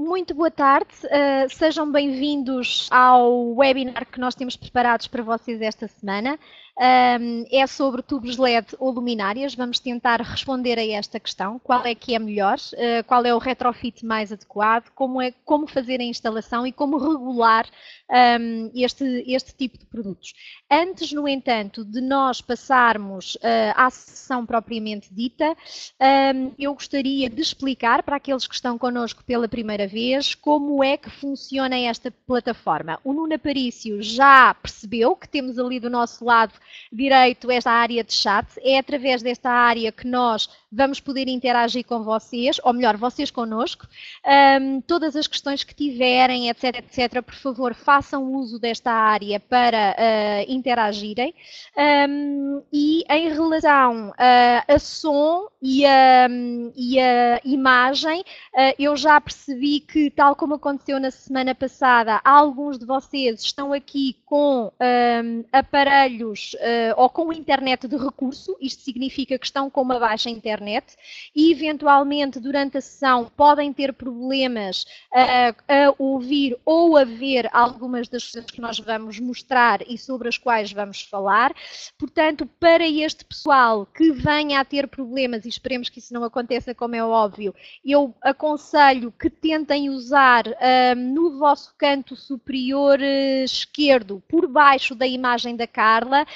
Muito boa tarde, sejam bem-vindos ao webinar que nós temos preparados para vocês esta semana. É sobre tubos LED ou luminárias. Vamos tentar responder a esta questão: qual é que é melhor, qual é o retrofit mais adequado, como fazer a instalação e como regular este tipo de produtos. Antes, no entanto, de nós passarmos à sessão propriamente dita, eu gostaria de explicar para aqueles que estão connosco pela primeira vez como é que funciona esta plataforma. O Nuno Aparício já percebeu que temos ali do nosso lado direito esta área de chat. É através desta área que nós vamos poder interagir com vocês, ou melhor, vocês connosco. Todas as questões que tiverem, etc, etc, por favor, façam uso desta área para interagirem. E em relação a som e a imagem, eu já percebi que, tal como aconteceu na semana passada, alguns de vocês estão aqui com aparelhos ou com internet de recurso. Isto significa que estão com uma baixa internet e, eventualmente, durante a sessão podem ter problemas a ouvir ou a ver algumas das coisas que nós vamos mostrar e sobre as quais vamos falar. Portanto, para este pessoal que venha a ter problemas, e esperemos que isso não aconteça, como é óbvio, eu aconselho que tentem usar no vosso canto superior esquerdo, por baixo da imagem da Carla,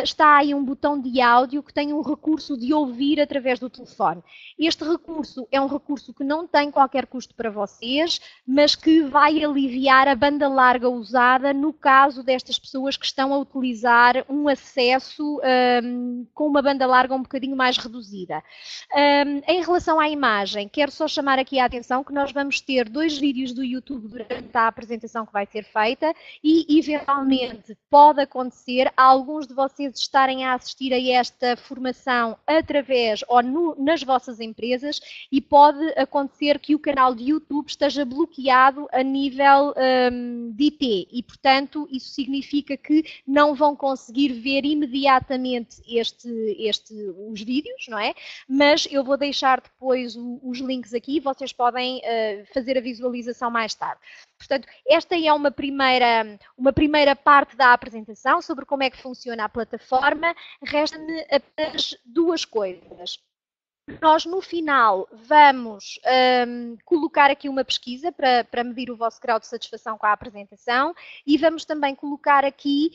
está aí um botão de áudio que tem um recurso de ouvir através do telefone. Este recurso é um recurso que não tem qualquer custo para vocês, mas que vai aliviar a banda larga usada no caso destas pessoas que estão a utilizar um acesso com uma banda larga um bocadinho mais reduzida. Em relação à imagem, quero só chamar aqui a atenção que nós vamos ter 2 vídeos do YouTube durante a apresentação que vai ser feita e, eventualmente, pode acontecer alguns de vocês estarem a assistir a esta formação através ou nas vossas empresas e pode acontecer que o canal de YouTube esteja bloqueado a nível de IT e, portanto, isso significa que não vão conseguir ver imediatamente os vídeos, não é? Mas eu vou deixar depois os links aqui, vocês podem fazer a visualização mais tarde. Portanto, esta é uma primeira parte da apresentação sobre como é que funciona a plataforma. Resta-me apenas 2 coisas. Nós, no final, vamos colocar aqui uma pesquisa para medir o vosso grau de satisfação com a apresentação e vamos também colocar aqui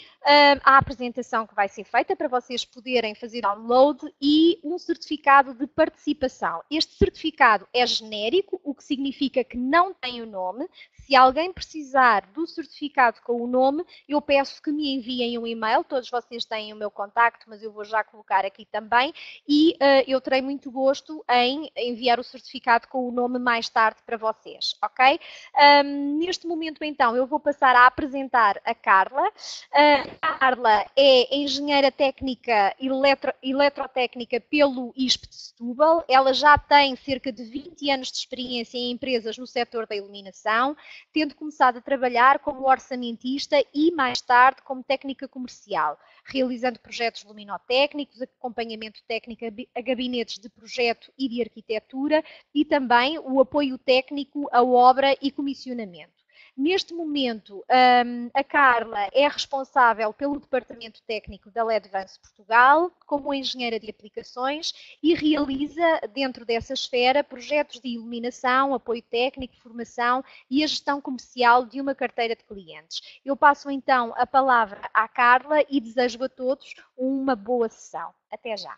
a apresentação que vai ser feita para vocês poderem fazer download e um certificado de participação. Este certificado é genérico, o que significa que não tem o nome. Se alguém precisar do certificado com o nome, eu peço que me enviem um e-mail. Todos vocês têm o meu contacto, mas eu vou já colocar aqui também. E eu terei muito gosto em enviar o certificado com o nome mais tarde para vocês, ok? Neste momento, então, eu vou passar a apresentar a Carla. A Carla é engenheira técnica eletrotécnica pelo ISP de Setúbal. Ela já tem cerca de 20 anos de experiência em empresas no setor da iluminação, tendo começado a trabalhar como orçamentista e, mais tarde, como técnica comercial, realizando projetos luminotécnicos, acompanhamento técnico a gabinetes de projeto e de arquitetura e também o apoio técnico à obra e comissionamento. Neste momento, a Carla é responsável pelo departamento técnico da Ledvance Portugal, como engenheira de aplicações e realiza, dentro dessa esfera, projetos de iluminação, apoio técnico, formação e a gestão comercial de uma carteira de clientes. Eu passo então a palavra à Carla e desejo a todos uma boa sessão. Até já.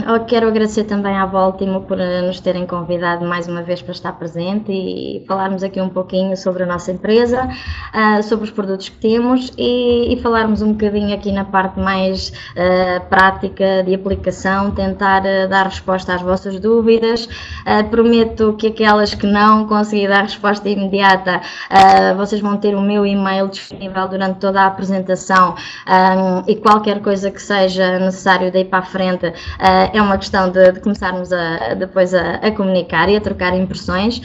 Eu quero agradecer também à Voltimo por nos terem convidado mais uma vez para estar presente e falarmos aqui um pouquinho sobre a nossa empresa, sobre os produtos que temos e falarmos um bocadinho aqui na parte mais prática de aplicação, tentar dar resposta às vossas dúvidas. Prometo que aquelas que não conseguir dar resposta imediata, vocês vão ter o meu e-mail disponível durante toda a apresentação e qualquer coisa que seja necessária necessário daí para a frente, é uma questão de começarmos depois a comunicar e a trocar impressões.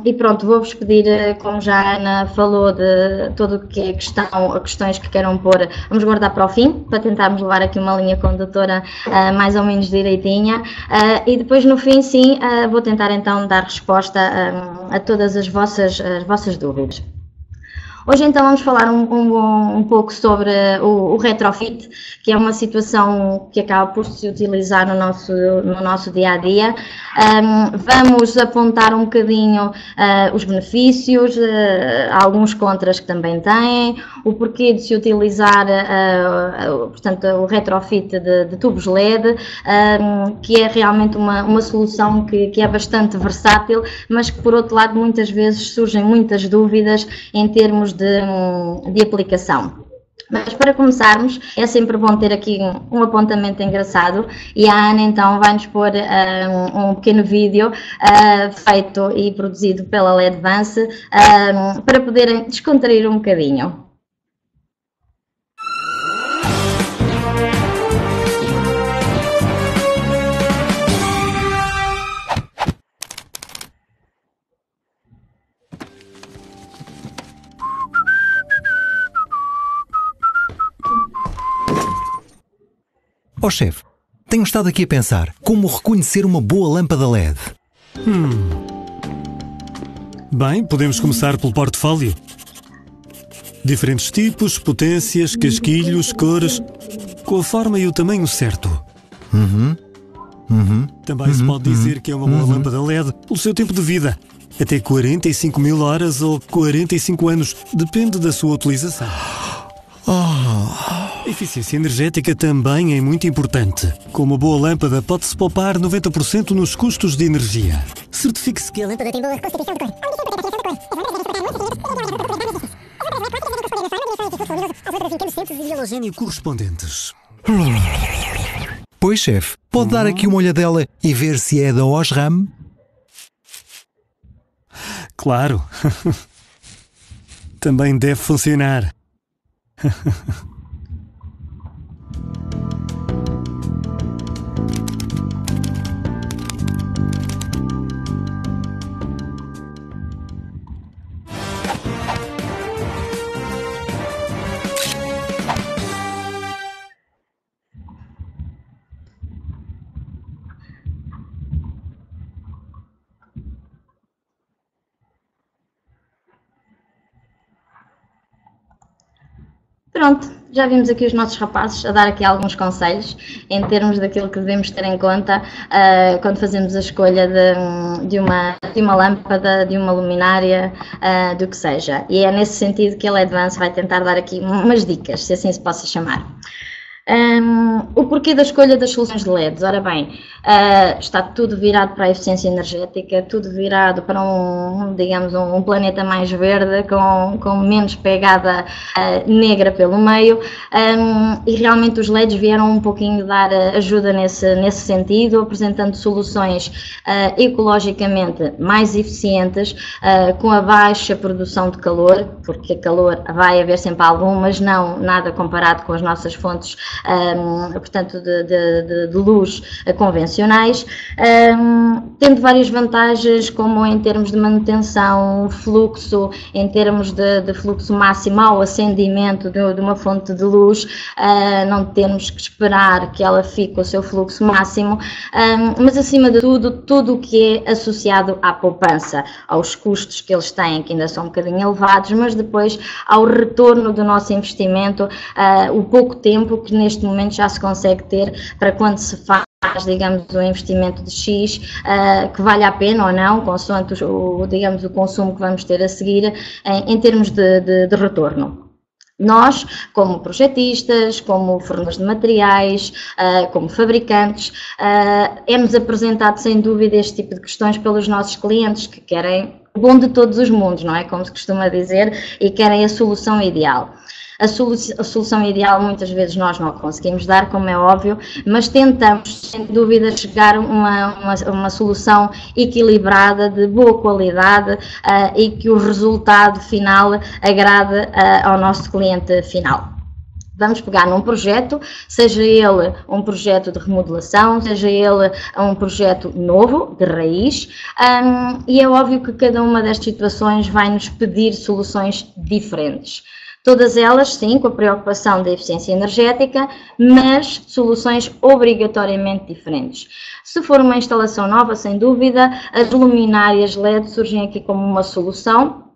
E pronto, vou-vos pedir, como já a Ana falou, de tudo o que é questões que queiram pôr, vamos guardar para o fim, para tentarmos levar aqui uma linha condutora mais ou menos direitinha, e depois no fim sim, vou tentar então dar resposta a todas as vossas dúvidas. Hoje então vamos falar um pouco sobre o retrofit, que é uma situação que acaba por se utilizar no nosso dia a dia. Vamos apontar um bocadinho os benefícios, alguns contras que também têm, o porquê de se utilizar portanto, o retrofit de tubos LED, que é realmente uma solução que é bastante versátil, mas que por outro lado muitas vezes surgem muitas dúvidas em termos de aplicação. Mas para começarmos, é sempre bom ter aqui um apontamento engraçado, e a Ana então vai-nos pôr um pequeno vídeo feito e produzido pela Ledvance para poderem descontrair um bocadinho. Ó chefe, tenho estado aqui a pensar como reconhecer uma boa lâmpada LED. Bem, podemos começar pelo portfólio. Diferentes tipos, potências, casquilhos, cores, com a forma e o tamanho certo. Também se pode dizer que é uma boa lâmpada LED pelo seu tempo de vida. Até 45.000 horas ou 45 anos, depende da sua utilização. A eficiência energética também é muito importante. Com uma boa lâmpada pode-se poupar 90% nos custos de energia. Certifique-se que a lâmpada tem boa constituição de cor. E halogénio correspondentes. Pois chefe, pode dar aqui uma olhadela e ver se é da Osram? Claro. Também deve funcionar. Pronto, já vimos aqui os nossos rapazes a dar aqui alguns conselhos em termos daquilo que devemos ter em conta quando fazemos a escolha de uma lâmpada, de uma luminária, do que seja. E é nesse sentido que a Ledvance vai tentar dar aqui umas dicas, se assim se possa chamar. O porquê da escolha das soluções de LEDs? Ora bem, está tudo virado para a eficiência energética, tudo virado para digamos, um planeta mais verde, com menos pegada negra pelo meio, e realmente os LEDs vieram um pouquinho dar ajuda nesse sentido, apresentando soluções ecologicamente mais eficientes, com a baixa produção de calor, porque calor vai haver sempre algum, mas não nada comparado com as nossas fontes portanto de luz convencionais, tendo várias vantagens, como em termos de manutenção, fluxo, em termos de fluxo máximo ao acendimento de uma fonte de luz, não temos que esperar que ela fique o seu fluxo máximo, mas acima de tudo o que é associado à poupança, aos custos que eles têm, que ainda são um bocadinho elevados, mas depois ao retorno do nosso investimento, o pouco tempo que neste momento já se consegue ter para quando se faz, digamos, um investimento de X, que vale a pena ou não, consoante digamos, o consumo que vamos ter a seguir, em termos de retorno. Nós, como projetistas, como fornecedores de materiais, como fabricantes, é-nos apresentado sem dúvida este tipo de questões pelos nossos clientes, que querem o bom de todos os mundos, não é? Como se costuma dizer, e querem a solução ideal. A solução ideal muitas vezes nós não conseguimos dar, como é óbvio, mas tentamos, sem dúvida, chegar a uma solução equilibrada, de boa qualidade, e que o resultado final agrade ao nosso cliente final. Vamos pegar num projeto, seja ele um projeto de remodelação, seja ele um projeto novo, de raiz, e é óbvio que cada uma destas situações vai nos pedir soluções diferentes. Todas elas, sim, com a preocupação da eficiência energética, mas soluções obrigatoriamente diferentes. Se for uma instalação nova, sem dúvida, as luminárias LED surgem aqui como uma solução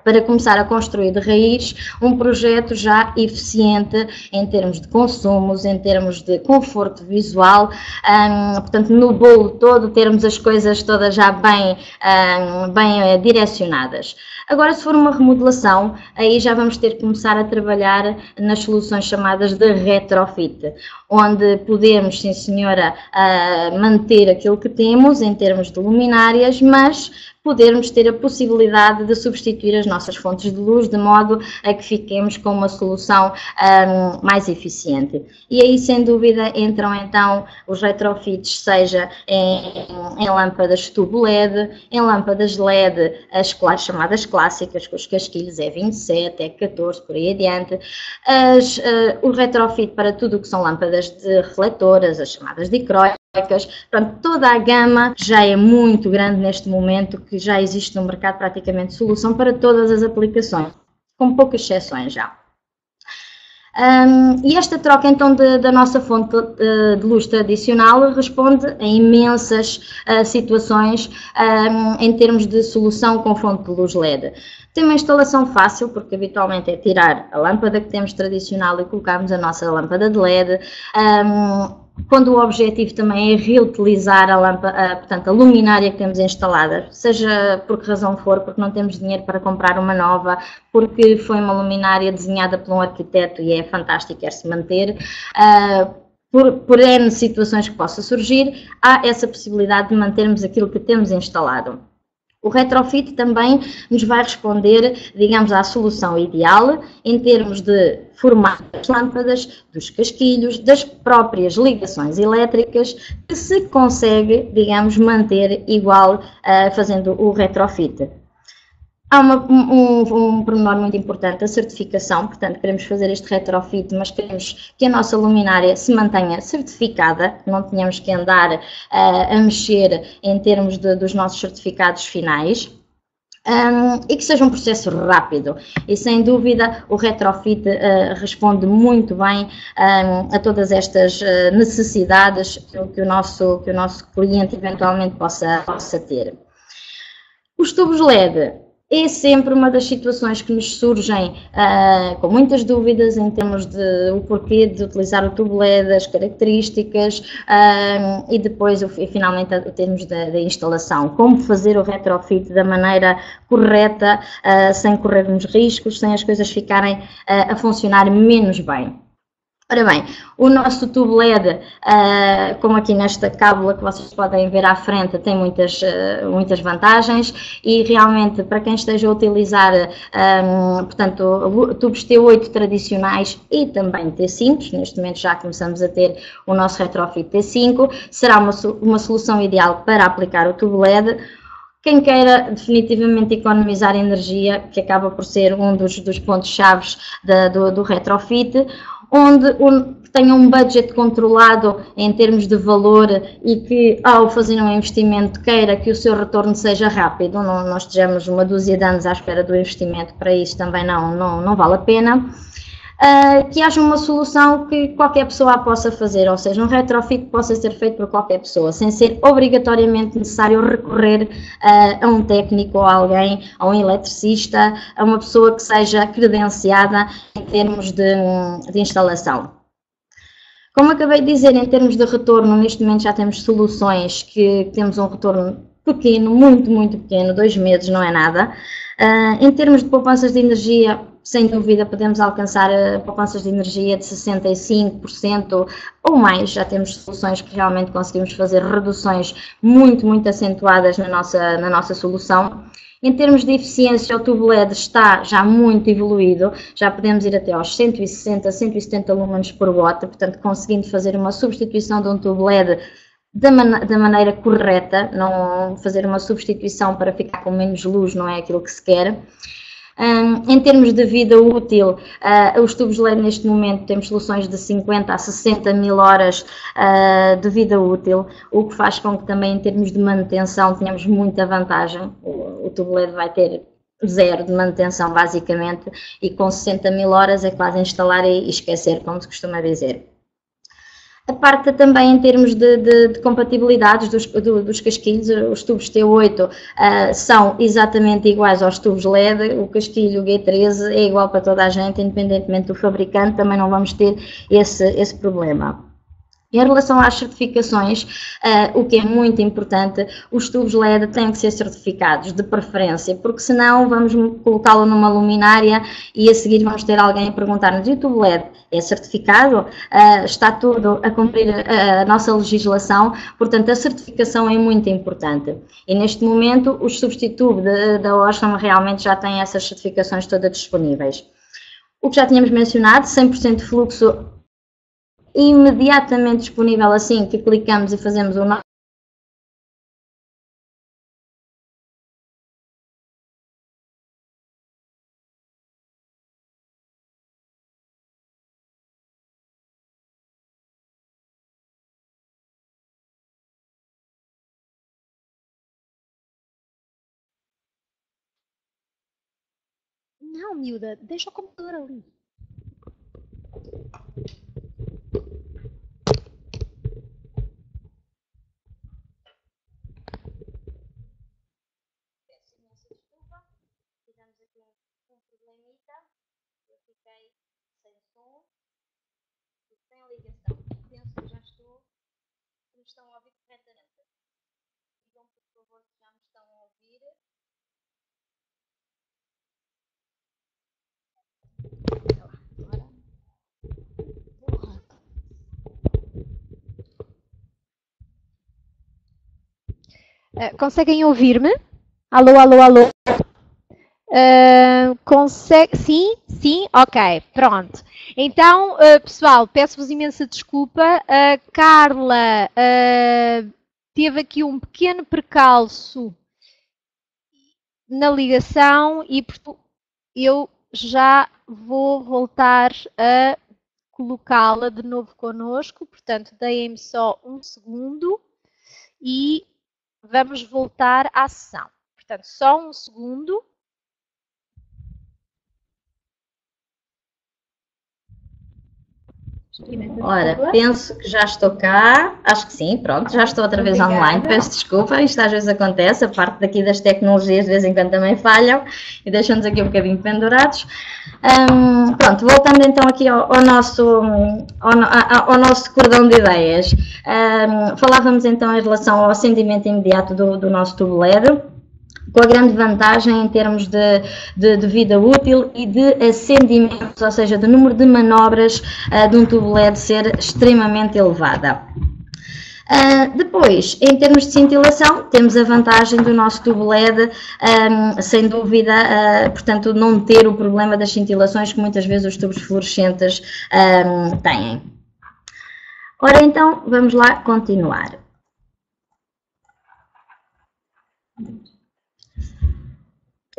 para começar a construir de raiz um projeto já eficiente em termos de consumos, em termos de conforto visual, portanto no bolo todo termos as coisas todas já bem direcionadas. Agora, se for uma remodelação, aí já vamos ter que começar a trabalhar nas soluções chamadas de retrofit, onde podemos, sim senhora, manter aquilo que temos em termos de luminárias, mas podermos ter a possibilidade de substituir as nossas fontes de luz de modo a que fiquemos com uma solução mais eficiente. E aí, sem dúvida, entram então os retrofits, seja em lâmpadas tubo LED, em lâmpadas LED, as chamadas clássicas, com os casquilhos E27, E14, por aí adiante, o retrofit para tudo o que são lâmpadas de refletoras, as chamadas dicróicas. Portanto, toda a gama já é muito grande neste momento, que já existe no mercado praticamente solução para todas as aplicações, com poucas exceções já. E esta troca então da nossa fonte de luz tradicional responde a imensas situações em termos de solução com fonte de luz LED. Tem uma instalação fácil, porque habitualmente é tirar a lâmpada que temos tradicional e colocarmos a nossa lâmpada de LED, quando o objetivo também é reutilizar a lâmpada, portanto, a luminária que temos instalada, seja por que razão for, porque não temos dinheiro para comprar uma nova, porque foi uma luminária desenhada por um arquiteto e é fantástica, quer-se manter, por N situações que possa surgir, há essa possibilidade de mantermos aquilo que temos instalado. O retrofit também nos vai responder, digamos, à solução ideal em termos de formato das lâmpadas, dos casquilhos, das próprias ligações elétricas, que se consegue, digamos, manter igual fazendo o retrofit. Há um pormenor muito importante, a certificação, portanto queremos fazer este retrofit, mas queremos que a nossa luminária se mantenha certificada, não tenhamos que andar a mexer em termos dos nossos certificados finais. E que seja um processo rápido, e sem dúvida o retrofit responde muito bem a todas estas necessidades que o nosso cliente eventualmente possa ter. Os tubos LED é sempre uma das situações que nos surgem com muitas dúvidas em termos de o porquê de utilizar o tubo LED, as características e depois finalmente em termos da instalação, como fazer o retrofit da maneira correta, sem corrermos riscos, sem as coisas ficarem a funcionar menos bem. Ora bem, o nosso tubo LED, como aqui nesta cábula que vocês podem ver à frente, tem muitas vantagens e realmente para quem esteja a utilizar, portanto, tubos T8 tradicionais e também T5, neste momento já começamos a ter o nosso retrofit T5, será uma solução ideal para aplicar o tubo LED. Quem queira definitivamente economizar energia, que acaba por ser um dos pontos-chave do retrofit, onde tenha um budget controlado em termos de valor e que ao fazer um investimento queira que o seu retorno seja rápido, não estejamos uma dúzia de anos à espera do investimento, para isso também não vale a pena. Que haja uma solução que qualquer pessoa possa fazer, ou seja, um retrofit que possa ser feito por qualquer pessoa, sem ser obrigatoriamente necessário recorrer a um técnico ou a alguém, a um eletricista, a uma pessoa que seja credenciada em termos de instalação. Como acabei de dizer, em termos de retorno, neste momento já temos soluções que temos um retorno pequeno, muito pequeno, 2 meses não é nada. Em termos de poupanças de energia, sem dúvida podemos alcançar poupanças de energia de 65% ou mais, já temos soluções que realmente conseguimos fazer reduções muito acentuadas na nossa solução. Em termos de eficiência, o tubo LED está já muito evoluído, já podemos ir até aos 160, 170 lumens por watt, portanto conseguindo fazer uma substituição de um tubo LED da maneira correta, não fazer uma substituição para ficar com menos luz, não é aquilo que se quer. Em termos de vida útil, os tubos LED neste momento temos soluções de 50 a 60 mil horas de vida útil, o que faz com que também em termos de manutenção tenhamos muita vantagem. O tubo LED vai ter zero de manutenção basicamente e com 60 mil horas é quase instalar e esquecer, como se costuma dizer. A parte também em termos de compatibilidades dos casquilhos, os tubos T8 são exatamente iguais aos tubos LED, o casquilho G13 é igual para toda a gente, independentemente do fabricante, também não vamos ter esse problema. Em relação às certificações, o que é muito importante, os tubos LED têm que ser certificados, de preferência, porque senão vamos colocá-lo numa luminária e a seguir vamos ter alguém a perguntar-nos: e o tubo LED é certificado? Está tudo a cumprir a nossa legislação? Portanto, a certificação é muito importante. E neste momento, os substitutos da Osram realmente já têm essas certificações todas disponíveis. O que já tínhamos mencionado, 100% de fluxo imediatamente disponível assim que clicamos e fazemos o nosso. Não, miúda, deixa o computador ali. Tivemos aqui um problemita, eu fiquei sem som, sem ligação. Penso que já estou, me estão a ouvir corretamente. Digam por favor se já me estão a ouvir. Conseguem ouvir-me? Alô, alô, alô? Sim, sim, ok, pronto. Então, pessoal, peço-vos imensa desculpa. A Carla teve aqui um pequeno percalço na ligação e eu já vou voltar a colocá-la de novo connosco. Portanto, deem-me só um segundo e vamos voltar à sessão. Portanto, só um segundo. Ora, penso que já estou cá, acho que sim, pronto, já estou outra vez online, peço desculpa, isto às vezes acontece, a parte daqui das tecnologias de vez em quando também falham e deixam-nos aqui um bocadinho pendurados. Pronto, voltando então aqui ao nosso cordão de ideias, falávamos então em relação ao acendimento imediato do nosso tubo LED, com a grande vantagem em termos de vida útil e de acendimentos, ou seja, do número de manobras de um tubo LED ser extremamente elevada. Depois, em termos de cintilação, temos a vantagem do nosso tubo LED, sem dúvida, portanto, não ter o problema das cintilações que muitas vezes os tubos fluorescentes têm. Ora, então, vamos lá continuar.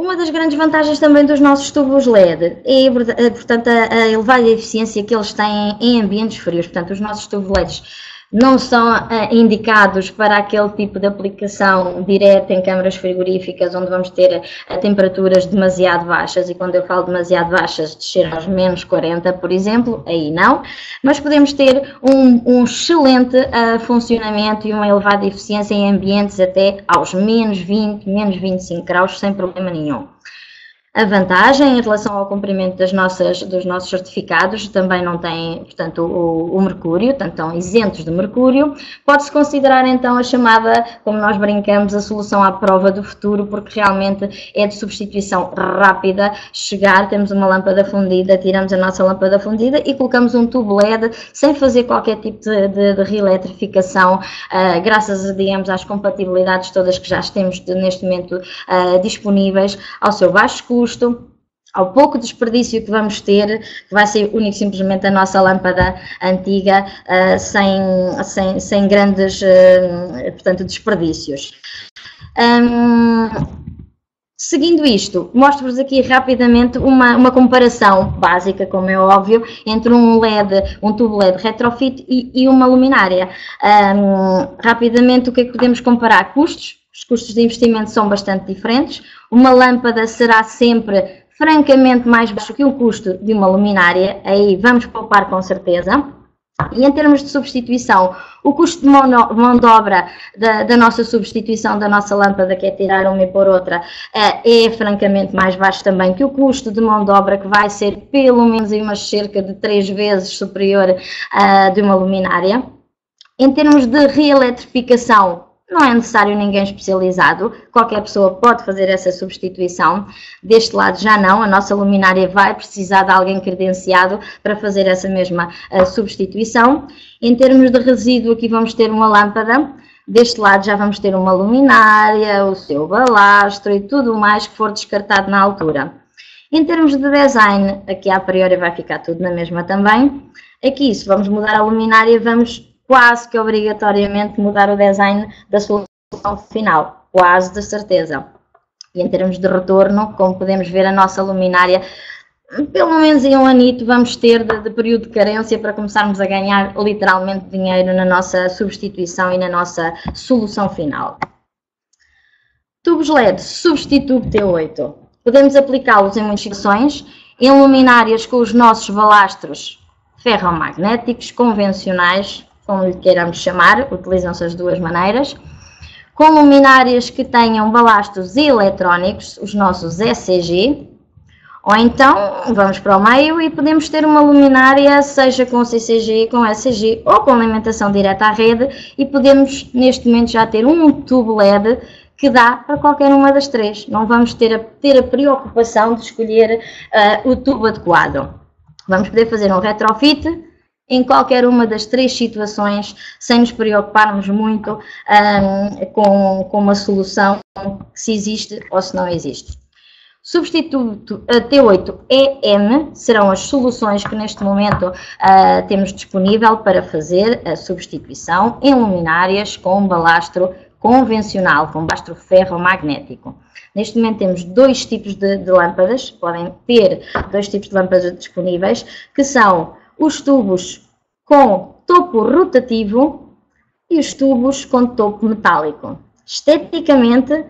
Uma das grandes vantagens também dos nossos tubos LED é, portanto, a elevada eficiência que eles têm em ambientes frios. Portanto, os nossos tubos LEDs não são indicados para aquele tipo de aplicação direta em câmaras frigoríficas, onde vamos ter temperaturas demasiado baixas, e quando eu falo demasiado baixas, descer aos menos 40, por exemplo, aí não, mas podemos ter um excelente funcionamento e uma elevada eficiência em ambientes até aos menos 20, menos 25 graus, sem problema nenhum. A vantagem em relação ao cumprimento dos nossos certificados também não tem, portanto, o mercúrio, portanto, estão isentos de mercúrio. Pode-se considerar então a chamada, como nós brincamos, a solução à prova do futuro, porque realmente é de substituição rápida. Chegar, temos uma lâmpada fundida, tiramos a nossa lâmpada fundida e colocamos um tubo LED sem fazer qualquer tipo de reeletrificação, graças, digamos, às compatibilidades todas que já temos neste momento disponíveis, ao seu baixo custo, ao pouco desperdício que vamos ter, que vai ser único e simplesmente a nossa lâmpada antiga, sem grandes, portanto, desperdícios. Seguindo isto, mostro-vos aqui rapidamente uma comparação básica, como é óbvio, entre um tubo LED retrofit e uma luminária. Rapidamente, o que é que podemos comparar? Custos. Os custos de investimento são bastante diferentes. Uma lâmpada será sempre francamente mais baixo que o custo de uma luminária, aí vamos poupar com certeza. E em termos de substituição, o custo de mão de obra da nossa substituição da nossa lâmpada, que é tirar uma e pôr outra, é francamente mais baixo também que o custo de mão de obra, que vai ser pelo menos umas cerca de 3 vezes superior de uma luminária. Em termos de reeletrificação, não é necessário ninguém especializado, qualquer pessoa pode fazer essa substituição. Deste lado já não, a nossa luminária vai precisar de alguém credenciado para fazer essa mesma substituição. Em termos de resíduo, aqui vamos ter uma lâmpada, deste lado já vamos ter uma luminária, o seu balastro e tudo mais que for descartado na altura. Em termos de design, aqui a priori vai ficar tudo na mesma também. Aqui, se vamos mudar a luminária, vamos quase que obrigatoriamente mudar o design da solução final, quase de certeza. E em termos de retorno, como podemos ver, a nossa luminária, pelo menos em um anito, vamos ter de período de carência para começarmos a ganhar literalmente dinheiro na nossa substituição e na nossa solução final. Tubos LED, substituto T8. Podemos aplicá-los em muitas situações, em luminárias com os nossos balastros ferromagnéticos convencionais, como lhe queiramos chamar, utilizam-se as duas maneiras, com luminárias que tenham balastros eletrónicos, os nossos ECG, ou então vamos para o meio e podemos ter uma luminária, seja com CCG, com ECG ou com alimentação direta à rede, e podemos neste momento já ter um tubo LED que dá para qualquer uma das três. Não vamos ter a preocupação de escolher o tubo adequado. Vamos poder fazer um retrofit em qualquer uma das três situações, sem nos preocuparmos muito com uma solução, se existe ou se não existe. Substituto T8 EM serão as soluções que neste momento temos disponível para fazer a substituição em luminárias com balastro convencional, com balastro ferromagnético. Neste momento temos dois tipos de lâmpadas, podem ter dois tipos de lâmpadas disponíveis, que são os tubos com topo rotativo e os tubos com topo metálico. Esteticamente,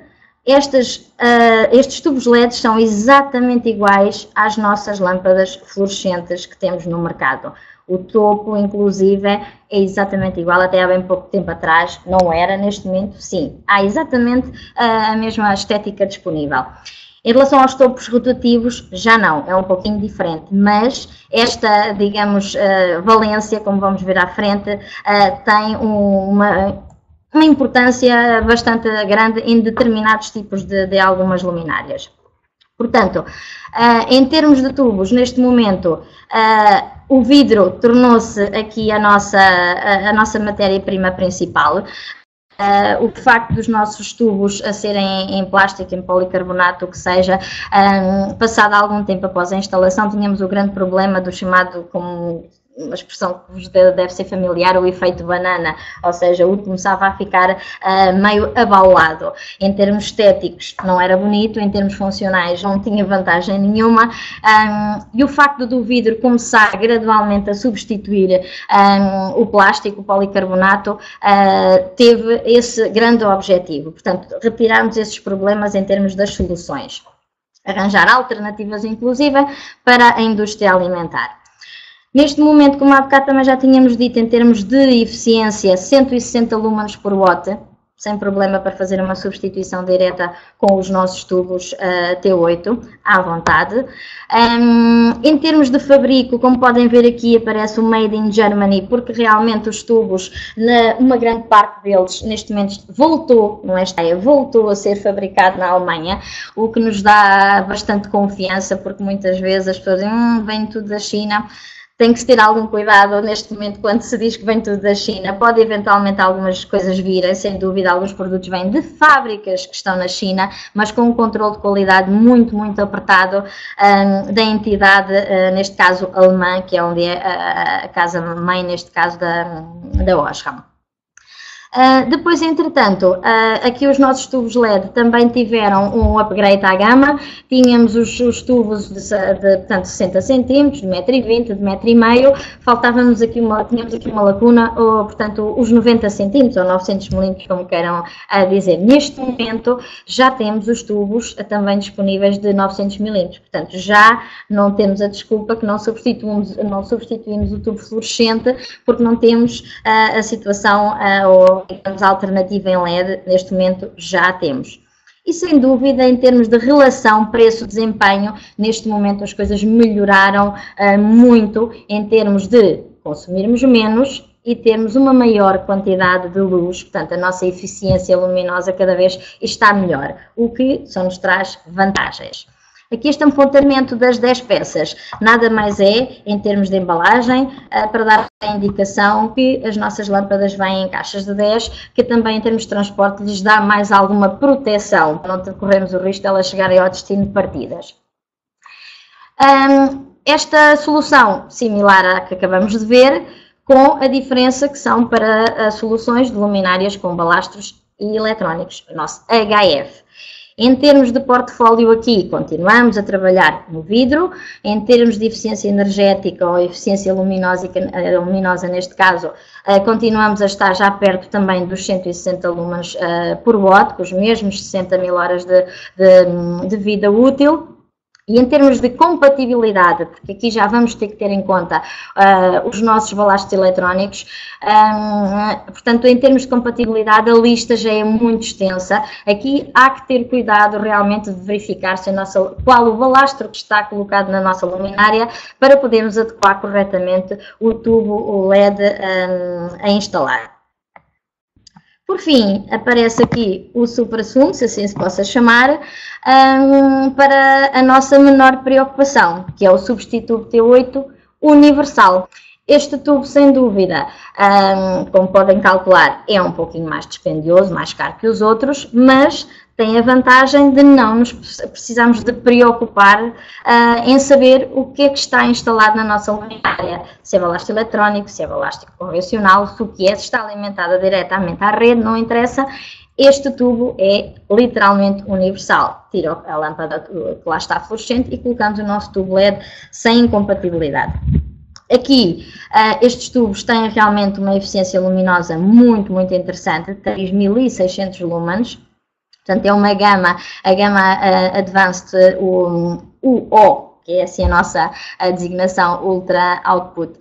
estes tubos LED são exatamente iguais às nossas lâmpadas fluorescentes que temos no mercado. O topo, inclusive, é exatamente igual, até há bem pouco tempo atrás não era, neste momento sim. Há exatamente a mesma estética disponível. Em relação aos topos rotativos, já não, é um pouquinho diferente, mas esta, digamos, valência, como vamos ver à frente, tem uma importância bastante grande em determinados tipos de algumas luminárias. Portanto, em termos de tubos, neste momento, o vidro tornou-se aqui a nossa matéria-prima principal. O facto dos nossos tubos a serem em plástico, em policarbonato, o que seja, passado algum tempo após a instalação, tínhamos o grande problema do chamado, como uma expressão que vos deve ser familiar, o efeito banana, ou seja, o começava a ficar meio abaulado. Em termos estéticos não era bonito, em termos funcionais não tinha vantagem nenhuma, e o facto do vidro começar gradualmente a substituir o plástico, o policarbonato, teve esse grande objetivo, portanto, retirarmos esses problemas em termos das soluções, arranjar alternativas inclusive para a indústria alimentar. Neste momento, como há bocado também já tínhamos dito, em termos de eficiência, 160 lumens por watt, sem problema para fazer uma substituição direta com os nossos tubos T8, à vontade. Em termos de fabrico, como podem ver aqui, aparece o Made in Germany, porque realmente os tubos, uma grande parte deles, neste momento, voltou a ser fabricado na Alemanha, o que nos dá bastante confiança, porque muitas vezes as pessoas dizem, vem tudo da China. Tem que se ter algum cuidado neste momento quando se diz que vem tudo da China. Pode eventualmente algumas coisas virem, sem dúvida, alguns produtos vêm de fábricas que estão na China, mas com um controle de qualidade muito, muito apertado da entidade, neste caso alemã, que é onde é a casa-mãe, neste caso da Osram. Depois, entretanto, aqui os nossos tubos LED também tiveram um upgrade à gama. Tínhamos os tubos portanto, 60 cm, de 1,20 m, de 1,5 m. Faltávamos aqui tínhamos aqui uma lacuna, portanto, os 90 cm ou 900 mm, como queiram dizer. Neste momento, já temos os tubos também disponíveis de 900 mm. Portanto, já não temos a desculpa que não substituímos o tubo fluorescente, porque não temos a situação digamos, a alternativa em LED, neste momento já temos. E sem dúvida, em termos de relação preço-desempenho, neste momento as coisas melhoraram muito em termos de consumirmos menos e termos uma maior quantidade de luz, portanto a nossa eficiência luminosa cada vez está melhor, o que só nos traz vantagens. Aqui este apontamento das 10 peças, nada mais é, em termos de embalagem, para dar a indicação que as nossas lâmpadas vêm em caixas de 10, que também em termos de transporte lhes dá mais alguma proteção, para não corrermos o risco de elas chegarem ao destino partidas. Esta solução, similar à que acabamos de ver, com a diferença que são para soluções de luminárias com balastros e eletrónicos, o nosso HF. Em termos de portfólio aqui, continuamos a trabalhar no vidro. Em termos de eficiência energética ou eficiência luminosa neste caso, continuamos a estar já perto também dos 160 lumens por watt, com os mesmos 60.000 horas de vida útil. E em termos de compatibilidade, porque aqui já vamos ter que ter em conta os nossos balastros eletrónicos, portanto, em termos de compatibilidade, a lista já é muito extensa. Aqui há que ter cuidado realmente de verificar se qual o balastro que está colocado na nossa luminária para podermos adequar corretamente o tubo LED a instalar. Por fim, aparece aqui o supra-sumo, se assim se possa chamar, para a nossa menor preocupação, que é o substituto T8 universal. Este tubo, sem dúvida, como podem calcular, é um pouquinho mais dispendioso, mais caro que os outros, mas tem a vantagem de não nos precisarmos de preocupar em saber o que é que está instalado na nossa luminária, se é balastro eletrónico, se é balastro convencional, se o que é, se está alimentada diretamente à rede, não interessa. Este tubo é literalmente universal. Tira a lâmpada que lá está fluorescente e colocamos o nosso tubo LED sem incompatibilidade. Aqui, estes tubos têm realmente uma eficiência luminosa muito, muito interessante, 3.600 lumens. Portanto, é uma gama, a gama Advanced UO, que é assim a nossa designação Ultra Output,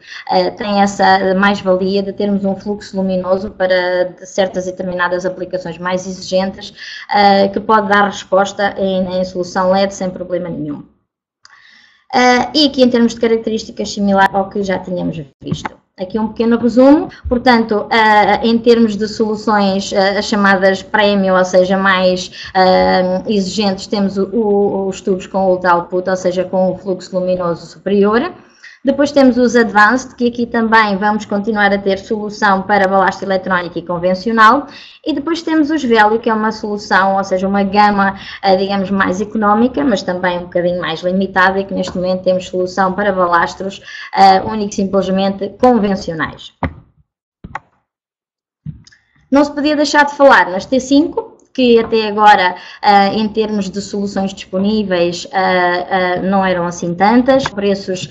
tem essa mais-valia de termos um fluxo luminoso para certas e determinadas aplicações mais exigentes, que pode dar resposta em solução LED sem problema nenhum. E aqui em termos de características similar ao que já tínhamos visto. Aqui um pequeno resumo, portanto, em termos de soluções as chamadas premium, ou seja, mais exigentes, temos os tubos com ultra output, ou seja, com um fluxo luminoso superior. Depois temos os Advanced, que aqui também vamos continuar a ter solução para balastro eletrónico e convencional. E depois temos os Velio, que é uma solução, ou seja, uma gama, digamos, mais económica, mas também um bocadinho mais limitada, e que neste momento temos solução para balastros único e simplesmente convencionais. Não se podia deixar de falar nas T5, que até agora, em termos de soluções disponíveis, não eram assim tantas, preços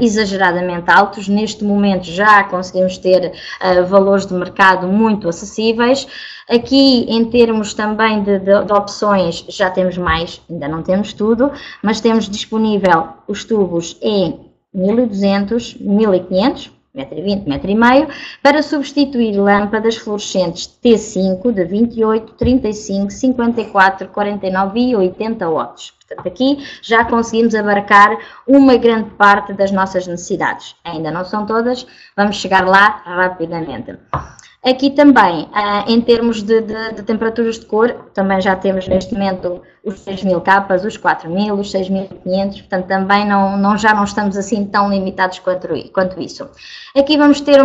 exageradamente altos. Neste momento já conseguimos ter valores de mercado muito acessíveis. Aqui, em termos também de opções, já temos mais, ainda não temos tudo, mas temos disponível os tubos em 1200, 1500, 1,20 m, 1,5 m, para substituir lâmpadas fluorescentes T5 de 28, 35, 54, 49 e 80 watts. Portanto, aqui já conseguimos abarcar uma grande parte das nossas necessidades. Ainda não são todas, vamos chegar lá rapidamente. Aqui também, em termos de temperaturas de cor, também já temos neste momento os 6.000 capas, os 4.000, os 6.500, portanto também já não estamos assim tão limitados quanto isso. Aqui vamos ter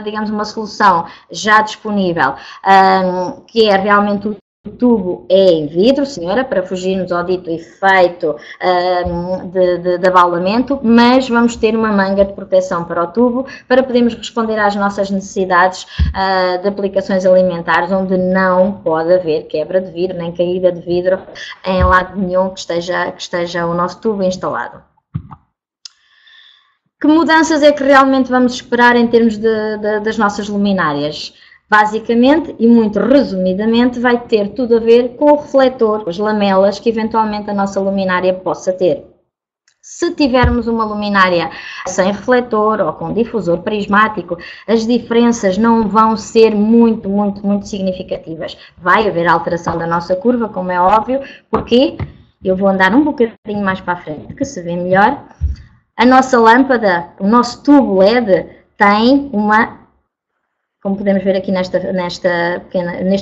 digamos, uma solução já disponível, que é realmente O tubo é em vidro, senhora, para fugirmos ao dito efeito de abaulamento, mas vamos ter uma manga de proteção para o tubo para podermos responder às nossas necessidades de aplicações alimentares, onde não pode haver quebra de vidro, nem caída de vidro em lado nenhum que esteja o nosso tubo instalado. Que mudanças é que realmente vamos esperar em termos das nossas luminárias? Basicamente, e muito resumidamente, vai ter tudo a ver com o refletor, as lamelas que eventualmente a nossa luminária possa ter. Se tivermos uma luminária sem refletor ou com difusor prismático, as diferenças não vão ser muito significativas. Vai haver alteração da nossa curva, como é óbvio, porque eu vou andar um bocadinho mais para a frente, que se vê melhor. A nossa lâmpada, o nosso tubo LED, tem uma, como podemos ver aqui neste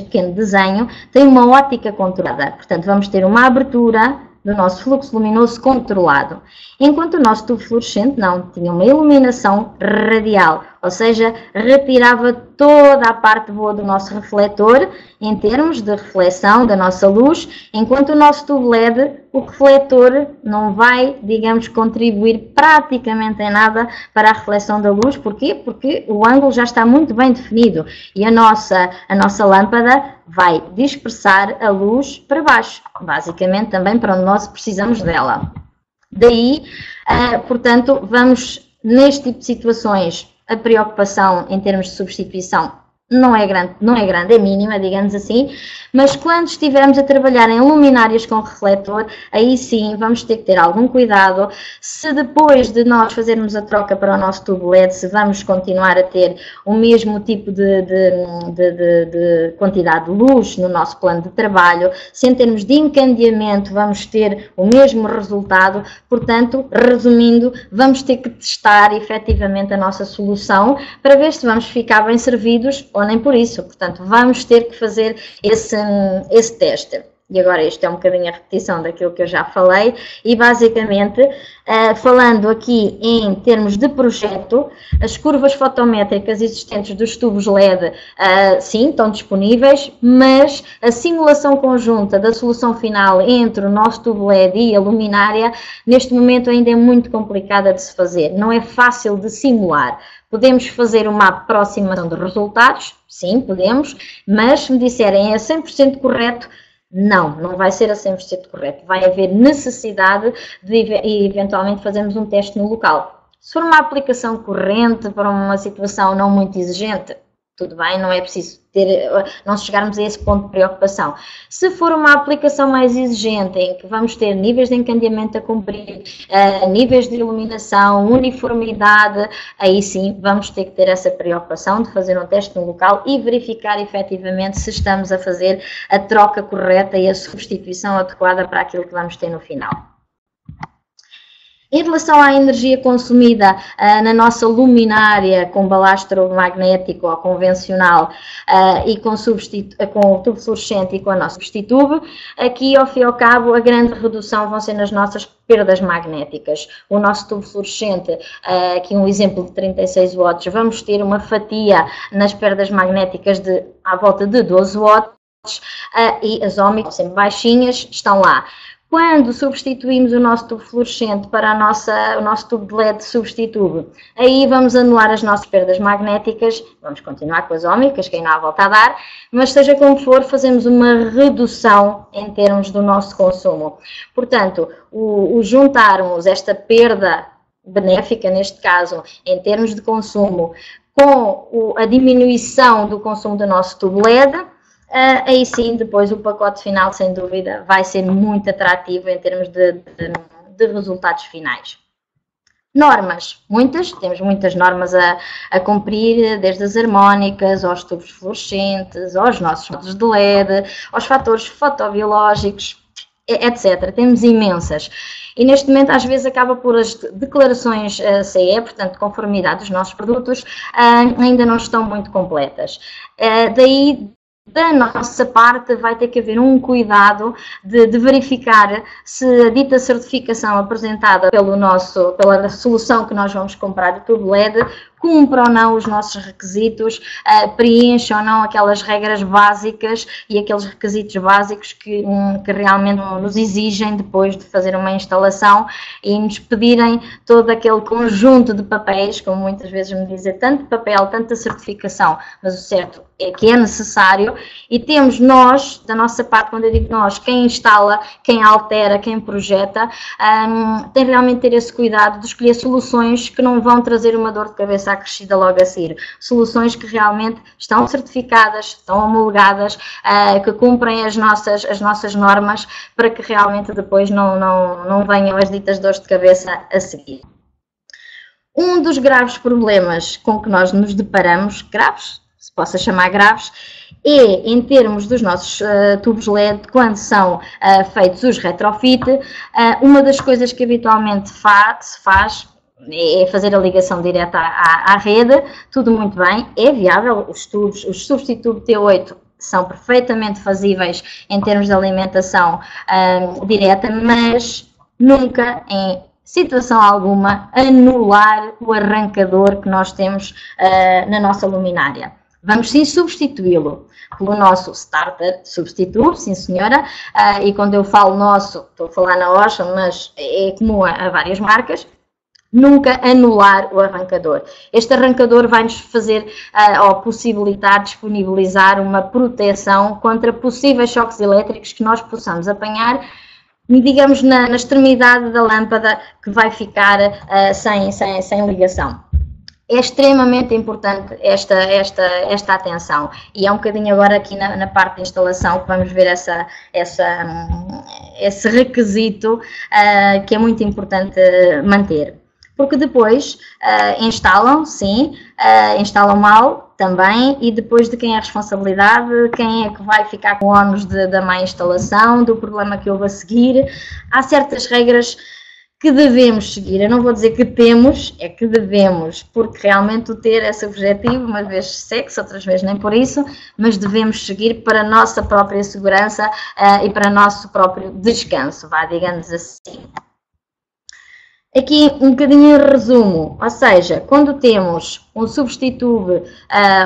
pequeno desenho, tem uma ótica controlada. Portanto, vamos ter uma abertura do nosso fluxo luminoso controlado. Enquanto o nosso tubo fluorescente não, tinha uma iluminação radial, ou seja, retirava toda a parte boa do nosso refletor em termos de reflexão da nossa luz, enquanto o nosso tubo LED, o refletor não vai, digamos, contribuir praticamente em nada para a reflexão da luz. Porquê? Porque o ângulo já está muito bem definido e a nossa lâmpada vai dispersar a luz para baixo, basicamente também para onde nós precisamos dela. Daí, portanto, vamos, neste tipo de situações, a preocupação em termos de substituição não é grande, é mínima, digamos assim, mas quando estivermos a trabalhar em luminárias com refletor, aí sim vamos ter que ter algum cuidado. Se depois de nós fazermos a troca para o nosso tubo LED, se vamos continuar a ter o mesmo tipo de quantidade de luz no nosso plano de trabalho, se em termos de encandeamento vamos ter o mesmo resultado, portanto, resumindo, vamos ter que testar efetivamente a nossa solução para ver se vamos ficar bem servidos ou nem por isso. Portanto, vamos ter que fazer esse teste. E agora isto é um bocadinho a repetição daquilo que eu já falei e basicamente, falando aqui em termos de projeto, as curvas fotométricas existentes dos tubos LED, sim, estão disponíveis, mas a simulação conjunta da solução final entre o nosso tubo LED e a luminária, neste momento ainda é muito complicada de se fazer, não é fácil de simular. Podemos fazer uma aproximação de resultados? Sim, podemos, mas se me disserem é 100% correto, não vai ser a 100% correto. Vai haver necessidade de eventualmente fazermos um teste no local. Se for uma aplicação corrente para uma situação não muito exigente, tudo bem, não é preciso não chegarmos a esse ponto de preocupação. Se for uma aplicação mais exigente, em que vamos ter níveis de encandeamento a cumprir, níveis de iluminação, uniformidade, aí sim vamos ter que ter essa preocupação de fazer um teste no local e verificar efetivamente se estamos a fazer a troca correta e a substituição adequada para aquilo que vamos ter no final. Em relação à energia consumida na nossa luminária com balastro magnético ou convencional e com o tubo fluorescente e com a nossa substituto, aqui ao fim e ao cabo a grande redução vão ser nas nossas perdas magnéticas. O nosso tubo fluorescente, aqui um exemplo de 36 watts, vamos ter uma fatia nas perdas magnéticas de à volta de 12 watts e as ómicas sempre baixinhas estão lá. Quando substituímos o nosso tubo fluorescente para o nosso tubo de LED substituto, aí vamos anular as nossas perdas magnéticas, vamos continuar com as ómicas, que ainda há volta a dar, mas seja como for, fazemos uma redução em termos do nosso consumo. Portanto, o juntarmos esta perda benéfica, neste caso, em termos de consumo, com a diminuição do consumo do nosso tubo LED, aí sim, depois o pacote final, sem dúvida, vai ser muito atrativo em termos de resultados finais. Normas, temos muitas normas a cumprir, desde as harmónicas, aos tubos fluorescentes, aos nossos modos de LED, aos fatores fotobiológicos, etc. Temos imensas. E neste momento, às vezes, acaba por as declarações CE, portanto, de conformidade dos nossos produtos, ainda não estão muito completas. Daí, da nossa parte, vai ter que haver um cuidado de verificar se a dita certificação apresentada pela solução que nós vamos comprar, o tubo LED, cumpre ou não os nossos requisitos, preenche ou não aquelas regras básicas e aqueles requisitos básicos que realmente nos exigem depois de fazer uma instalação e nos pedirem todo aquele conjunto de papéis, como muitas vezes me dizem, tanto papel, tanta certificação, mas o certo é que é necessário, e temos nós, da nossa parte, quando eu digo nós, quem instala, quem altera, quem projeta, tem realmente ter esse cuidado de escolher soluções que não vão trazer uma dor de cabeça acrescida logo a seguir, soluções que realmente estão certificadas, estão homologadas, que cumprem as nossas normas, para que realmente depois não venham as ditas dores de cabeça a seguir. Um dos graves problemas com que nós nos deparamos, graves, se possa chamar graves, é em termos dos nossos tubos LED, quando são feitos os retrofit, uma das coisas que habitualmente se faz é fazer a ligação direta à rede, tudo muito bem, é viável, os substitutos T8 são perfeitamente fazíveis em termos de alimentação direta, mas nunca, em situação alguma, anular o arrancador que nós temos na nossa luminária. Vamos sim substituí-lo pelo nosso starter substituto, sim senhora, e quando eu falo nosso, estou a falar na Ocean, mas é comum a várias marcas. Nunca anular o arrancador. Este arrancador vai-nos fazer ou possibilitar, disponibilizar uma proteção contra possíveis choques elétricos que nós possamos apanhar, digamos, na extremidade da lâmpada, que vai ficar sem ligação. É extremamente importante esta atenção, e é um bocadinho agora aqui na parte de instalação que vamos ver esse requisito que é muito importante manter. Porque depois instalam, sim, instalam mal também, e depois de quem é a responsabilidade, quem é que vai ficar com o ónus da má instalação, do problema que houve a seguir. Há certas regras que devemos seguir, eu não vou dizer que temos, é que devemos, porque realmente o ter esse objetivo, umas vezes segue-se, outras vezes nem por isso, mas devemos seguir para a nossa própria segurança e para o nosso próprio descanso, digamos assim. Aqui um bocadinho em resumo, ou seja, quando temos um substituto,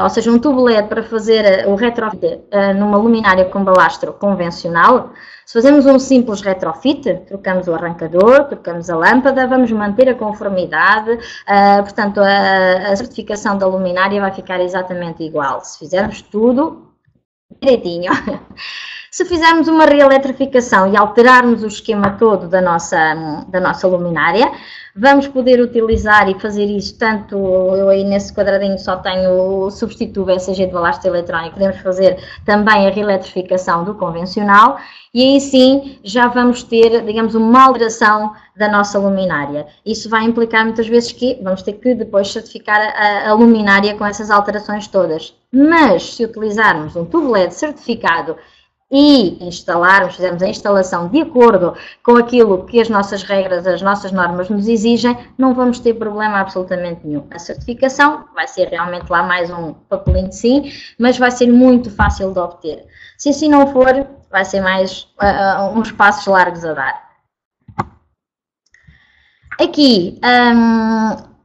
ou seja, um tubo LED para fazer o retrofit numa luminária com balastro convencional, se fazemos um simples retrofit, trocamos o arrancador, trocamos a lâmpada, vamos manter a conformidade, portanto a certificação da luminária vai ficar exatamente igual, se fizermos tudo direitinho. Se fizermos uma reeletrificação e alterarmos o esquema todo da nossa luminária, vamos poder utilizar e fazer isso, tanto eu aí nesse quadradinho só tenho o substituto ECG de balastro eletrónico, podemos fazer também a reeletrificação do convencional, e aí sim já vamos ter, digamos, uma alteração da nossa luminária. Isso vai implicar muitas vezes que vamos ter que depois certificar a luminária com essas alterações todas. Mas se utilizarmos um tubo LED certificado e fizermos a instalação de acordo com aquilo que as nossas regras, as nossas normas nos exigem, não vamos ter problema absolutamente nenhum. A certificação vai ser realmente lá mais um papelinho de sim, mas vai ser muito fácil de obter. Se assim não for, vai ser mais uns passos largos a dar. Aqui,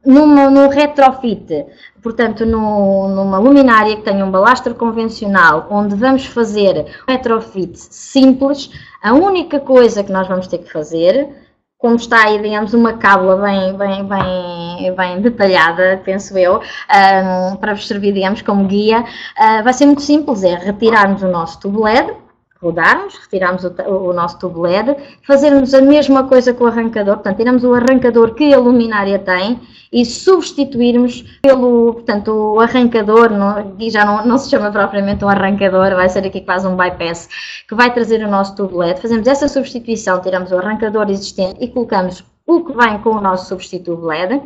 no retrofit, portanto numa luminária que tenha um balastro convencional, onde vamos fazer um retrofit simples, a única coisa que nós vamos ter que fazer, como está aí, digamos, uma cábula bem detalhada, penso eu, para vos servir, digamos, como guia, vai ser muito simples, é retirarmos o nosso tubo LED, rodarmos, retirarmos o nosso tubo LED, fazermos a mesma coisa com o arrancador, portanto, tiramos o arrancador que a luminária tem e substituirmos portanto, o arrancador, e já não se chama propriamente um arrancador, vai ser aqui quase um bypass, que vai trazer o nosso tubo LED. Fazemos essa substituição, tiramos o arrancador existente e colocamos o que vem com o nosso substituto LED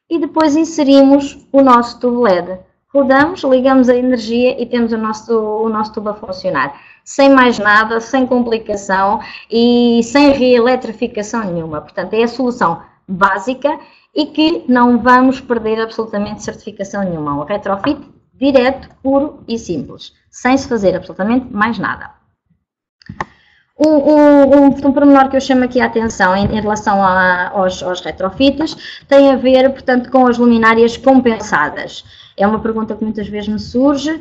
e depois inserimos o nosso tubo LED. Rodamos, ligamos a energia e temos o nosso tubo a funcionar. Sem mais nada, sem complicação e sem reeletrificação nenhuma. Portanto, é a solução básica e que não vamos perder absolutamente certificação nenhuma. Um retrofit direto, puro e simples, sem se fazer absolutamente mais nada. Um pormenor que eu chamo aqui a atenção em relação aos retrofits tem a ver, portanto, com as luminárias compensadas. É uma pergunta que muitas vezes me surge.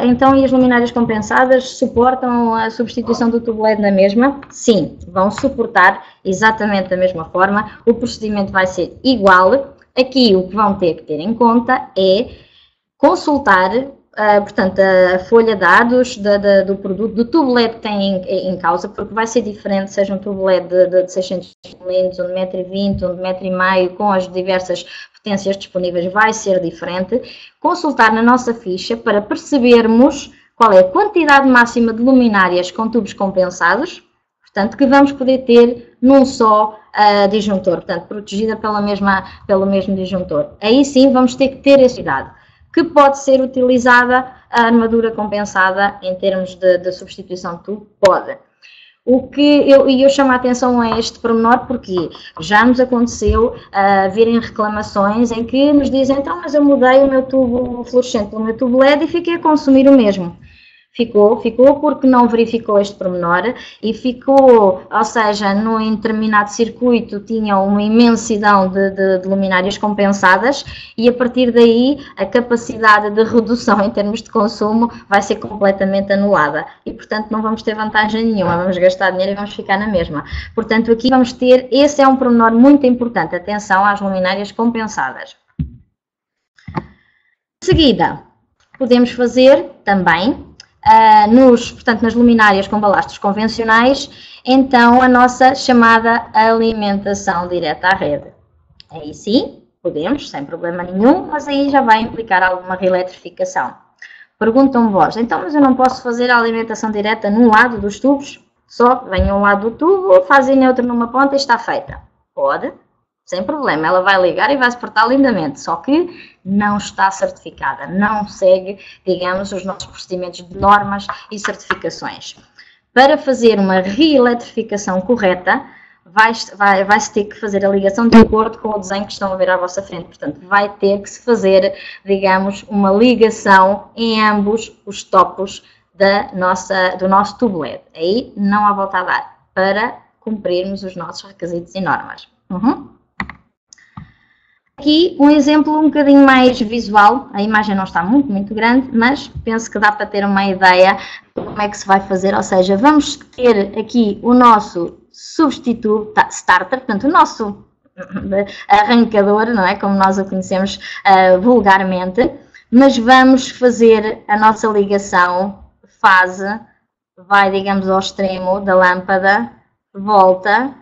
Então, e as luminárias compensadas suportam a substituição do tubo LED na mesma? Sim, vão suportar exatamente da mesma forma. O procedimento vai ser igual. Aqui o que vão ter que ter em conta é consultar, portanto, a folha de dados do produto, do tubo LED que tem em causa, porque vai ser diferente, seja um tubo LED de 600 mm, um de 1,20 m, um de 1,5 m, com as diversas potências disponíveis, vai ser diferente. Consultar na nossa ficha para percebermos qual é a quantidade máxima de luminárias com tubos compensados, portanto, que vamos poder ter num só disjuntor, portanto, protegida pelo mesmo disjuntor. Aí sim vamos ter que ter esse cuidado, que pode ser utilizada a armadura compensada em termos de substituição de tubo, pode. O que eu chamo a atenção a este pormenor porque já nos aconteceu virem reclamações em que nos dizem, então, mas eu mudei o meu tubo fluorescente pelo meu tubo LED e fiquei a consumir o mesmo. Ficou porque não verificou este pormenor e ficou, ou seja, num determinado circuito tinha uma imensidão de luminárias compensadas e a partir daí a capacidade de redução em termos de consumo vai ser completamente anulada e, portanto, não vamos ter vantagem nenhuma, vamos gastar dinheiro e vamos ficar na mesma. Portanto, aqui vamos ter, esse é um pormenor muito importante, atenção às luminárias compensadas. De seguida, podemos fazer também portanto, nas luminárias com balastros convencionais, então a nossa chamada alimentação direta à rede. Aí sim, podemos, sem problema nenhum, mas aí já vai implicar alguma reeletrificação. Perguntam-me vós, então, mas eu não posso fazer a alimentação direta num lado dos tubos? Só venham um lado do tubo, fazem neutro numa ponta e está feita. Pode, sem problema, ela vai ligar e vai se portar lindamente, só que não está certificada, não segue, digamos, os nossos procedimentos de normas e certificações. Para fazer uma reeletrificação correta, vai-se ter que fazer a ligação de acordo com o desenho que estão a ver à vossa frente, portanto, vai ter que se fazer, digamos, uma ligação em ambos os topos do nosso tubo LED. Aí não há volta a dar, para cumprirmos os nossos requisitos e normas. Aqui um exemplo um bocadinho mais visual, a imagem não está muito grande, mas penso que dá para ter uma ideia de como é que se vai fazer, ou seja, vamos ter aqui o nosso substituto starter, portanto o nosso arrancador, não é, como nós o conhecemos vulgarmente, mas vamos fazer a nossa ligação, fase, vai, digamos, ao extremo da lâmpada, volta,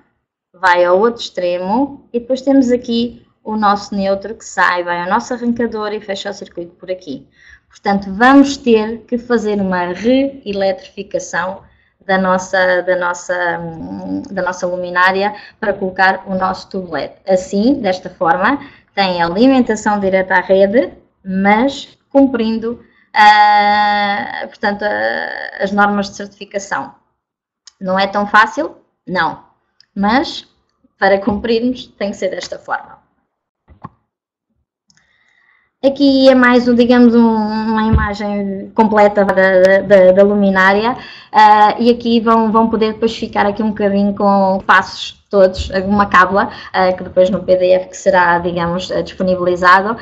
vai ao outro extremo e depois temos aqui o nosso neutro que sai, vai ao nosso arrancador e fecha o circuito por aqui. Portanto, vamos ter que fazer uma reeletrificação da nossa luminária para colocar o nosso tubo LED. Assim, desta forma, tem alimentação direta à rede, mas cumprindo, portanto, as normas de certificação. Não é tão fácil? Não. Mas, para cumprirmos, tem que ser desta forma. Aqui é mais, digamos, uma imagem completa da luminária e aqui vão poder depois ficar aqui um bocadinho com passos todos, uma cábula, que depois no PDF que será, digamos, disponibilizado,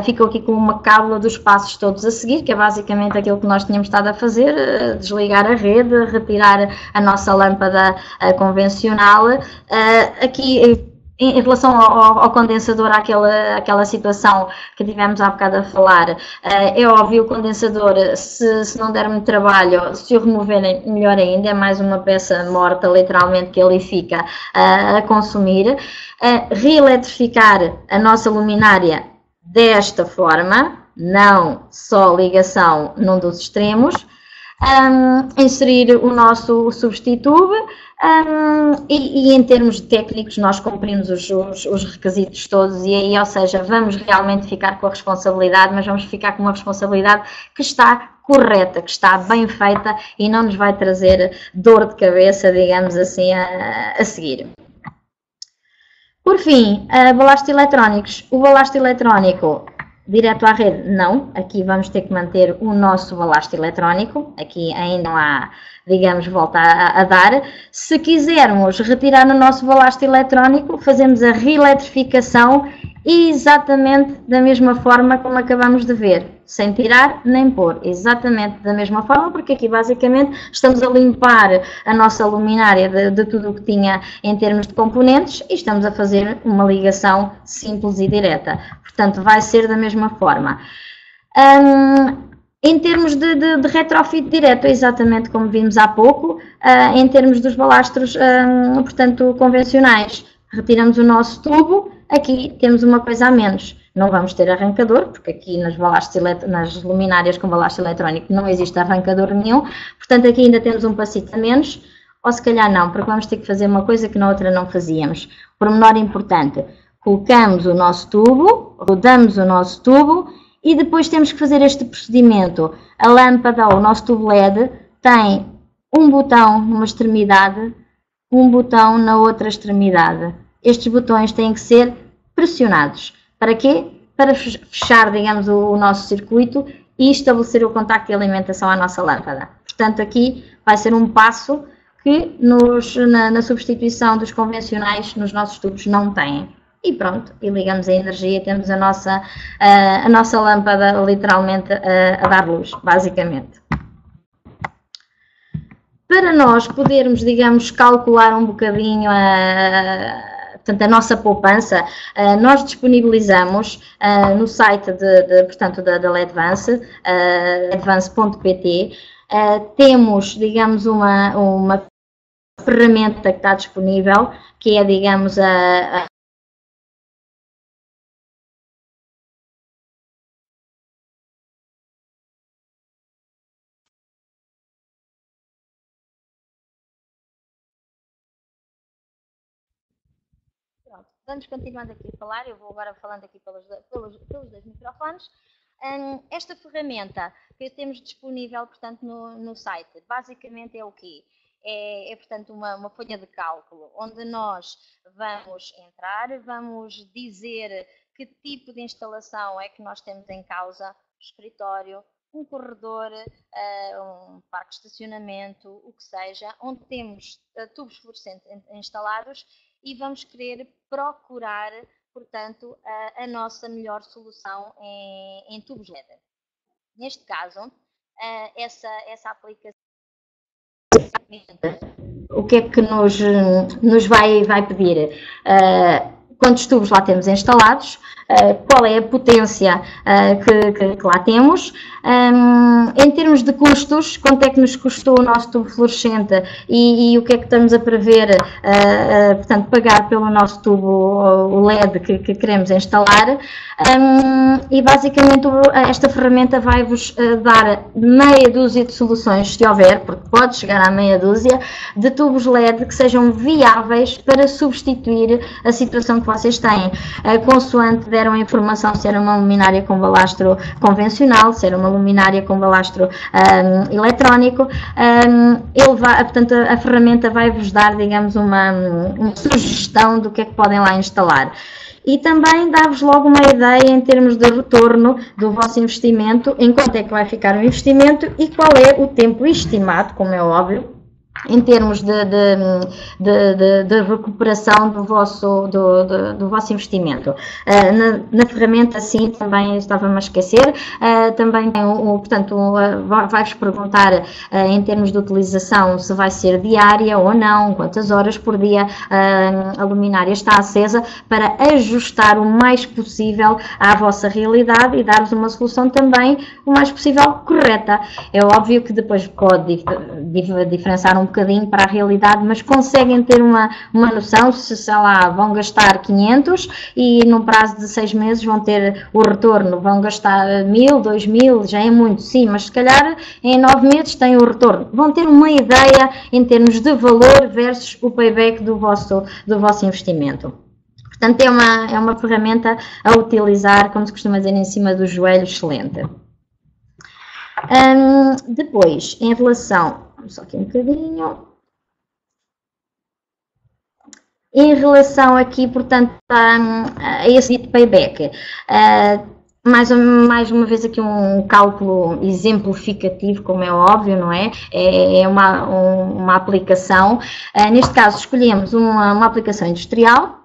ficou aqui com uma cábula dos passos todos a seguir, que é basicamente aquilo que nós tínhamos estado a fazer, desligar a rede, retirar a nossa lâmpada convencional. Aqui, em relação ao condensador, aquela situação que tivemos há bocado a falar, é óbvio, o condensador, se não der muito trabalho, se o removerem, melhor ainda, é mais uma peça morta, literalmente, que ali fica a consumir. Reeletrificar a nossa luminária desta forma, não só ligação num dos extremos, inserir o nosso substituto e em termos técnicos nós cumprimos os requisitos todos e aí, ou seja, vamos realmente ficar com a responsabilidade, mas vamos ficar com uma responsabilidade que está correta, que está bem feita e não nos vai trazer dor de cabeça, digamos assim, a seguir. Por fim, balastos eletrónicos. O balasto eletrónico Direto à rede, não. Aqui vamos ter que manter o nosso balastro eletrónico. Aqui ainda não há, digamos, volta a dar. Se quisermos retirar o nosso balastro eletrónico, fazemos a reeletrificação exatamente da mesma forma como acabamos de ver. Sem tirar nem pôr. Exatamente da mesma forma, porque aqui basicamente estamos a limpar a nossa luminária de tudo o que tinha em termos de componentes e estamos a fazer uma ligação simples e direta. Portanto, vai ser da mesma forma. Em termos de retrofit direto, exatamente como vimos há pouco, em termos dos balastros, portanto, convencionais, retiramos o nosso tubo, aqui temos uma coisa a menos. Não vamos ter arrancador, porque aqui nas luminárias com balastro eletrónico não existe arrancador nenhum, portanto aqui ainda temos um passito a menos, ou se calhar não, porque vamos ter que fazer uma coisa que na outra não fazíamos. Pormenor importante. Colocamos o nosso tubo, rodamos o nosso tubo e depois temos que fazer este procedimento. A lâmpada, ou o nosso tubo LED, tem um botão numa extremidade, um botão na outra extremidade. Estes botões têm que ser pressionados. Para quê? Para fechar, digamos, o nosso circuito e estabelecer o contacto de alimentação à nossa lâmpada. Portanto, aqui vai ser um passo que na substituição dos convencionais nos nossos tubos não têm. E pronto, e ligamos a energia e temos a nossa lâmpada literalmente a dar luz, basicamente. Para nós podermos, digamos, calcular um bocadinho portanto, a nossa poupança, nós disponibilizamos no site portanto, da Ledvance, ledvance.pt, temos, digamos, uma ferramenta que está disponível, que é, digamos, Pronto, vamos continuando aqui a falar, eu vou agora falando aqui pelos dois microfones. Esta ferramenta que temos disponível, portanto, no site, basicamente é o quê? Portanto, uma folha de cálculo, onde nós vamos entrar, vamos dizer que tipo de instalação é que nós temos em causa, escritório, um corredor, um parque de estacionamento, o que seja, onde temos tubos fluorescentes instalados e vamos querer procurar, portanto, a nossa melhor solução em tubos LED. Neste caso, essa aplicação, o que é que nos vai pedir? Quantos tubos lá temos instalados, qual é a potência que lá temos, em termos de custos, quanto é que nos custou o nosso tubo fluorescente e o que é que estamos a prever, portanto, pagar pelo nosso tubo o LED que queremos instalar, e basicamente esta ferramenta vai-vos dar meia dúzia de soluções, se houver, porque pode chegar à meia dúzia, de tubos LED que sejam viáveis para substituir a situação que vocês têm, consoante deram a informação se era uma luminária com balastro convencional, se era uma luminária com balastro eletrónico, portanto, a ferramenta vai-vos dar, digamos, uma sugestão do que é que podem lá instalar. E também dá-vos logo uma ideia em termos de retorno do vosso investimento, em quanto é que vai ficar o investimento e qual é o tempo estimado, como é óbvio, em termos de recuperação do vosso investimento. Na ferramenta, sim, também estava-me a esquecer, também tem portanto, vai-vos perguntar em termos de utilização se vai ser diária ou não, quantas horas por dia a luminária está acesa, para ajustar o mais possível à vossa realidade e dar-vos uma solução também o mais possível correta. É óbvio que depois pode diferenciar um bocadinho para a realidade, mas conseguem ter uma noção se, sei lá, vão gastar 500 e num prazo de 6 meses vão ter o retorno, vão gastar 1000, 2000, já é muito, sim, mas se calhar em 9 meses têm o retorno. Vão ter uma ideia em termos de valor versus o payback do vosso investimento. Portanto, é uma ferramenta a utilizar, como se costuma dizer, em cima do joelho, excelente. Depois, em relação... Só aqui um bocadinho. Em relação aqui, portanto, a esse dito payback, mais uma vez aqui um cálculo exemplificativo, como é óbvio, não é? É uma aplicação. Neste caso escolhemos uma aplicação industrial.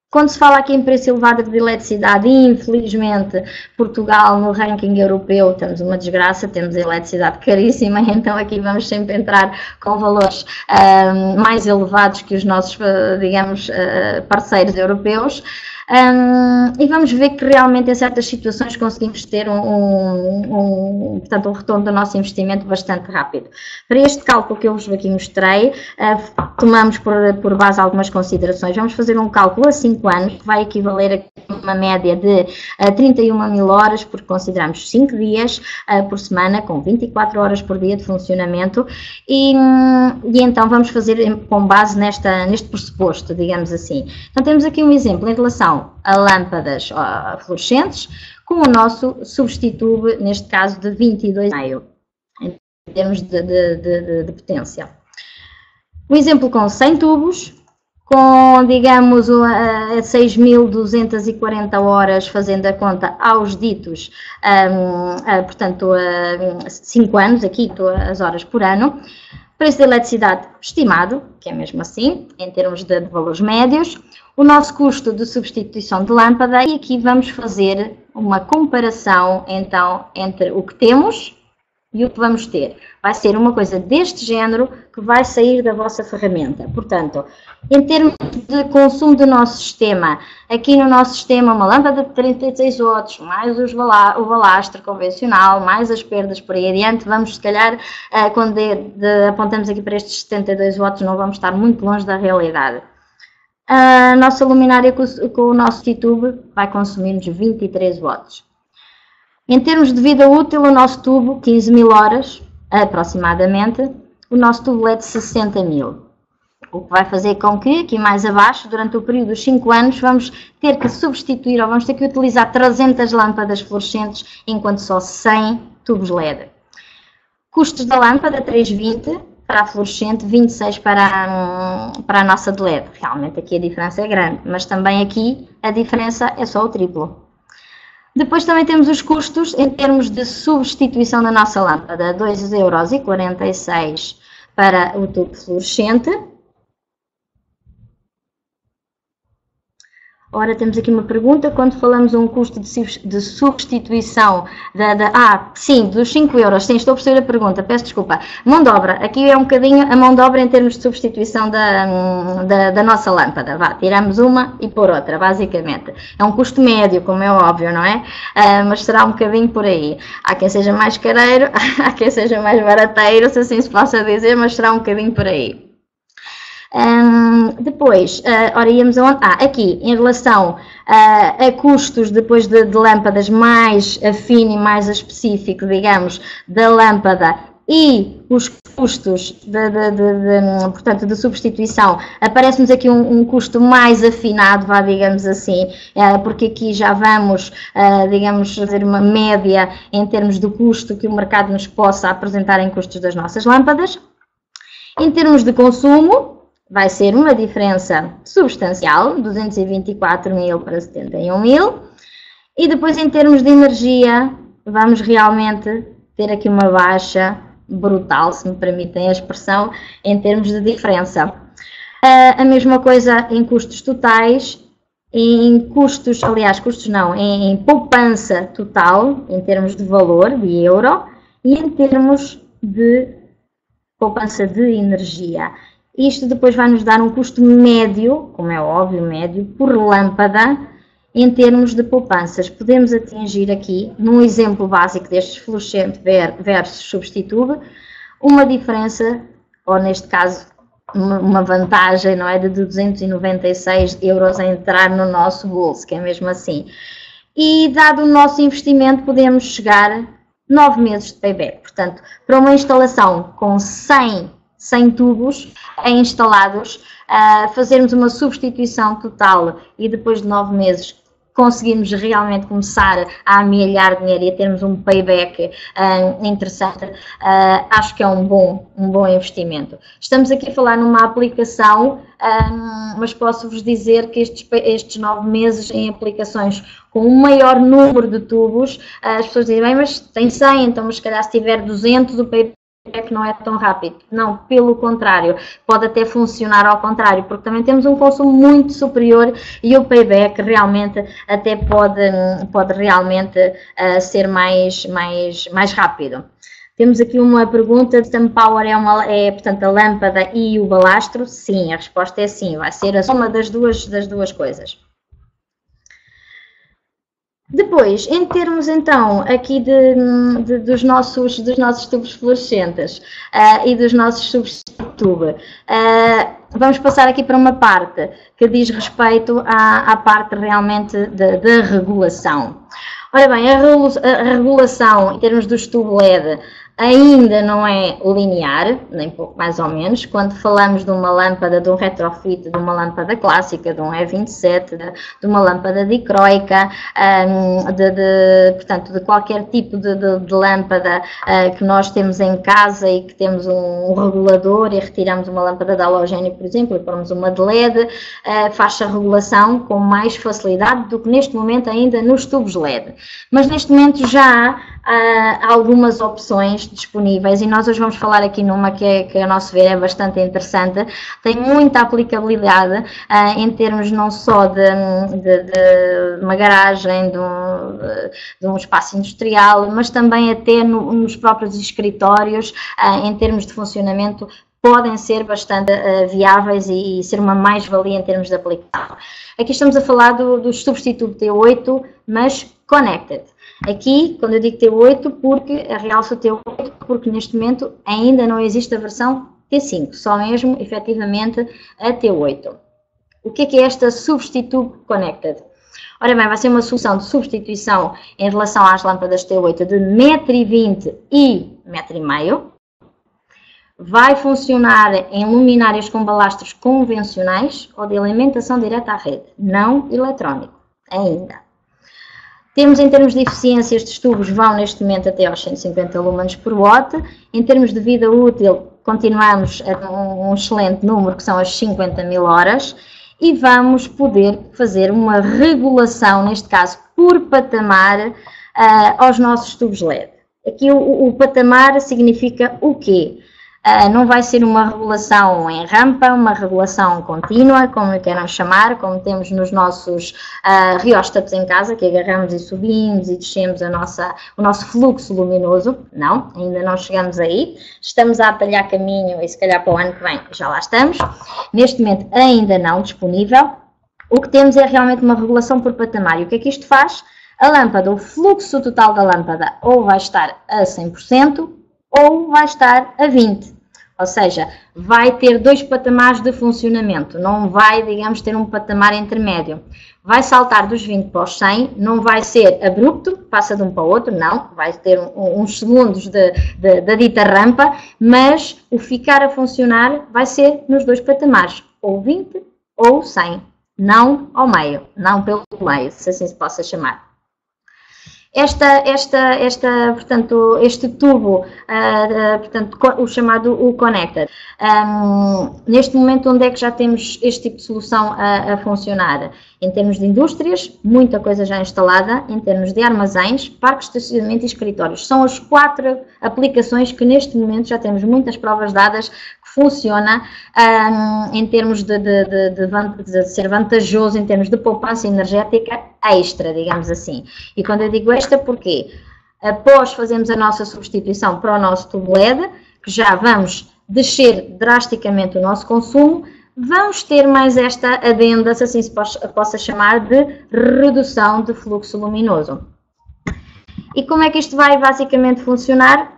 Quando se fala aqui em preço elevado de eletricidade, infelizmente Portugal no ranking europeu temos uma desgraça, temos a eletricidade caríssima, então aqui vamos sempre entrar com valores mais elevados que os nossos, digamos, parceiros europeus. E vamos ver que realmente em certas situações conseguimos ter portanto, um retorno do nosso investimento bastante rápido. Para este cálculo que eu vos aqui mostrei, tomamos por base algumas considerações. Vamos fazer um cálculo a 5 anos, que vai equivaler a uma média de 31 mil horas, porque consideramos 5 dias por semana, com 24 horas por dia de funcionamento, e então vamos fazer com base neste pressuposto, digamos assim. Então temos aqui um exemplo em relação a lâmpadas fluorescentes, com o nosso substituto, neste caso de 22,5 em termos de potência. Um exemplo com 100 tubos, com, digamos, 6.240 horas, fazendo a conta aos ditos, portanto, 5 anos, aqui as horas por ano. Preço de eletricidade estimado, que é mesmo assim, em termos de valores médios. O nosso custo de substituição de lâmpada, e aqui vamos fazer uma comparação, então, entre o que temos e o que vamos ter. Vai ser uma coisa deste género que vai sair da vossa ferramenta. Portanto, em termos de consumo do nosso sistema, aqui no nosso sistema uma lâmpada de 36 watts, mais o balastro convencional, mais as perdas por aí adiante, vamos se calhar, quando apontamos aqui para estes 72 watts, não vamos estar muito longe da realidade. A nossa luminária com o nosso T-Tube vai consumir-nos 23 watts. Em termos de vida útil, o nosso tubo, 15 mil horas, aproximadamente, o nosso tubo LED 60 mil. O que vai fazer com que, aqui mais abaixo, durante o período dos 5 anos, vamos ter que substituir ou vamos ter que utilizar 300 lâmpadas fluorescentes, enquanto só 100 tubos LED. Custos da lâmpada, 3,20 para a fluorescente, 26 para a nossa de LED. Realmente aqui a diferença é grande, mas também aqui a diferença é só o triplo. Depois também temos os custos em termos de substituição da nossa lâmpada, 2,46 € para o tubo fluorescente. Ora, temos aqui uma pergunta, quando falamos um custo de substituição sim, dos 5 €, sim, estou a perceber a pergunta, peço desculpa. Mão de obra, aqui é um bocadinho a mão de obra em termos de substituição da nossa lâmpada, tiramos uma e por outra, basicamente. É um custo médio, como é óbvio, não é? Mas será um bocadinho por aí. Há quem seja mais careiro, há quem seja mais barateiro, se assim se possa dizer, mas será um bocadinho por aí. Depois, ora íamos aonde? Aqui, em relação a custos depois de lâmpadas mais afino e mais específico, digamos, da lâmpada e os custos portanto, de substituição, aparece-nos aqui um custo mais afinado, digamos assim, porque aqui já vamos, digamos, fazer uma média em termos do custo que o mercado nos possa apresentar em custos das nossas lâmpadas. Em termos de consumo, vai ser uma diferença substancial, 224 mil para 71 mil. E depois, em termos de energia, vamos realmente ter aqui uma baixa brutal, se me permitem a expressão, em termos de diferença. A mesma coisa em custos totais, em custos, aliás, custos não, em poupança total, em termos de valor, de euro, e em termos de poupança de energia. Isto depois vai nos dar um custo médio, como é óbvio, médio, por lâmpada, em termos de poupanças. Podemos atingir aqui, num exemplo básico destes fluorescente versus substituto, uma diferença, ou neste caso, uma vantagem, não é, de 296 € a entrar no nosso bolso, que é mesmo assim. E, dado o nosso investimento, podemos chegar a 9 meses de payback. Portanto, para uma instalação com 100 tubos instalados, fazermos uma substituição total e depois de 9 meses conseguirmos realmente começar a amealhar dinheiro e a termos um payback interessante, acho que é um bom investimento. Estamos aqui a falar numa aplicação, mas posso-vos dizer que estes 9 meses em aplicações com um maior número de tubos, as pessoas dizem, bem, mas tem 100, então mas se calhar se tiver 200 o payback não é tão rápido. Não, pelo contrário, pode até funcionar ao contrário, porque também temos um consumo muito superior e o payback realmente até pode realmente ser mais rápido. Temos aqui uma pergunta, de SunPower portanto, a lâmpada e o balastro? Sim, a resposta é sim, vai ser a soma das duas coisas. Depois, em termos então aqui dos nossos tubos fluorescentes e dos nossos tubos de tubo, vamos passar aqui para uma parte que diz respeito à parte realmente da regulação. Ora bem, a regulação em termos dos tubos LED ainda não é linear, nem pouco mais ou menos. Quando falamos de uma lâmpada, de um retrofit, de uma lâmpada clássica, de um E27, de uma lâmpada dicróica, portanto, de qualquer tipo de lâmpada que nós temos em casa e que temos um regulador e retiramos uma lâmpada de halogénio, por exemplo, e pomos uma de LED, faz-se a regulação com mais facilidade do que neste momento ainda nos tubos LED. Mas neste momento já há algumas opções disponíveis e nós hoje vamos falar aqui numa que a nosso ver é bastante interessante, tem muita aplicabilidade em termos não só de uma garagem, de um espaço industrial, mas também até nos próprios escritórios, em termos de funcionamento, podem ser bastante viáveis e ser uma mais-valia em termos de aplicação. Aqui estamos a falar do substituto T8, mas connected. Aqui, quando eu digo T8, porque realço o T8, porque neste momento ainda não existe a versão T5, só mesmo, efetivamente, a T8. O que é esta Substitute Connected? Ora bem, vai ser uma solução de substituição em relação às lâmpadas T8 de 1,20 m e 1,5 m. Vai funcionar em luminárias com balastros convencionais ou de alimentação direta à rede, não eletrónico, ainda. Temos em termos de eficiência, estes tubos vão neste momento até aos 150 lumens por watt. Em termos de vida útil, continuamos a um excelente número, que são as 50.000 horas. E vamos poder fazer uma regulação, neste caso por patamar, aos nossos tubos LED. Aqui o patamar significa o quê? Não vai ser uma regulação em rampa, uma regulação contínua, como queiram chamar, como temos nos nossos rióstatos em casa, que agarramos e subimos e descemos o nosso fluxo luminoso. Não, ainda não chegamos aí. Estamos a atalhar caminho e se calhar para o ano que vem já lá estamos. Neste momento ainda não disponível. O que temos é realmente uma regulação por patamar. E o que é que isto faz? A lâmpada, o fluxo total da lâmpada ou vai estar a 100% ou vai estar a 20%. Ou seja, vai ter 2 patamares de funcionamento, não vai, digamos, ter um patamar intermédio. Vai saltar dos 20 para os 100, não vai ser abrupto, passa de um para o outro, não, vai ter uns segundos da dita rampa, mas o ficar a funcionar vai ser nos 2 patamares, ou 20 ou 100, não ao meio, não pelo meio, se assim se possa chamar. Portanto, este tubo, portanto, o chamado Connected, neste momento onde é que já temos este tipo de solução a funcionar? Em termos de indústrias, muita coisa já instalada, em termos de armazéns, parques de estacionamento e escritórios. São as 4 aplicações que neste momento já temos muitas provas dadas que funciona em termos de ser vantajoso, em termos de poupança energética extra, digamos assim. E quando eu digo extra, porquê? Após fazermos a nossa substituição para o nosso tubo LED, que já vamos descer drasticamente o nosso consumo, vamos ter mais esta adenda, se assim se possa chamar, de redução de fluxo luminoso. E como é que isto vai basicamente funcionar?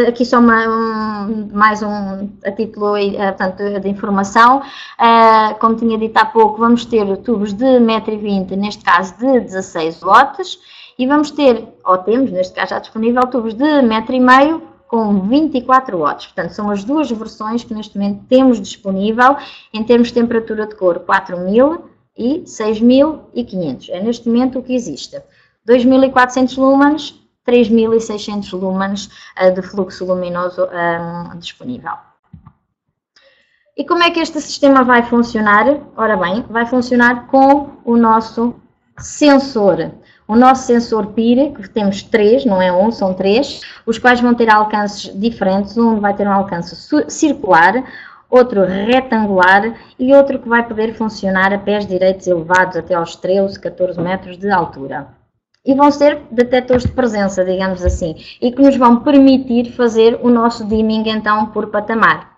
Aqui só mais a título portanto, de informação, como tinha dito há pouco, vamos ter tubos de 1,20 m, neste caso de 16 watts, e vamos ter, ou temos neste caso já disponível, tubos de 1,5 m com 24 watts. Portanto, são as 2 versões que neste momento temos disponível em termos de temperatura de cor 4000 e 6.500. É neste momento o que existe. 2.400 lumens, 3.600 lumens de fluxo luminoso disponível. E como é que este sistema vai funcionar? Ora bem, vai funcionar com o nosso sensor. O nosso sensor PIR, que temos 3, não é um, são 3, os quais vão ter alcances diferentes. Um vai ter um alcance circular, outro retangular e outro que vai poder funcionar a pés direitos elevados até aos 13, 14 metros de altura. E vão ser detectores de presença, digamos assim, e que nos vão permitir fazer o nosso dimming então por patamar.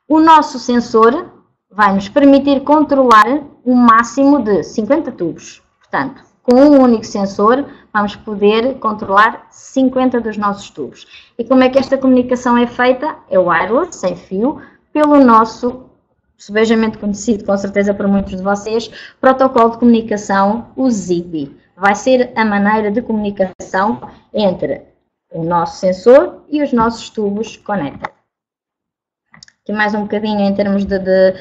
O nosso sensor vai nos permitir controlar um máximo de 50 tubos. Portanto, com um único sensor vamos poder controlar 50 dos nossos tubos. E como é que esta comunicação é feita? É wireless, sem fio, pelo nosso, subejamente conhecido com certeza por muitos de vocês, protocolo de comunicação, o Zigbee. Vai ser a maneira de comunicação entre o nosso sensor e os nossos tubos connected. Aqui mais um bocadinho em termos de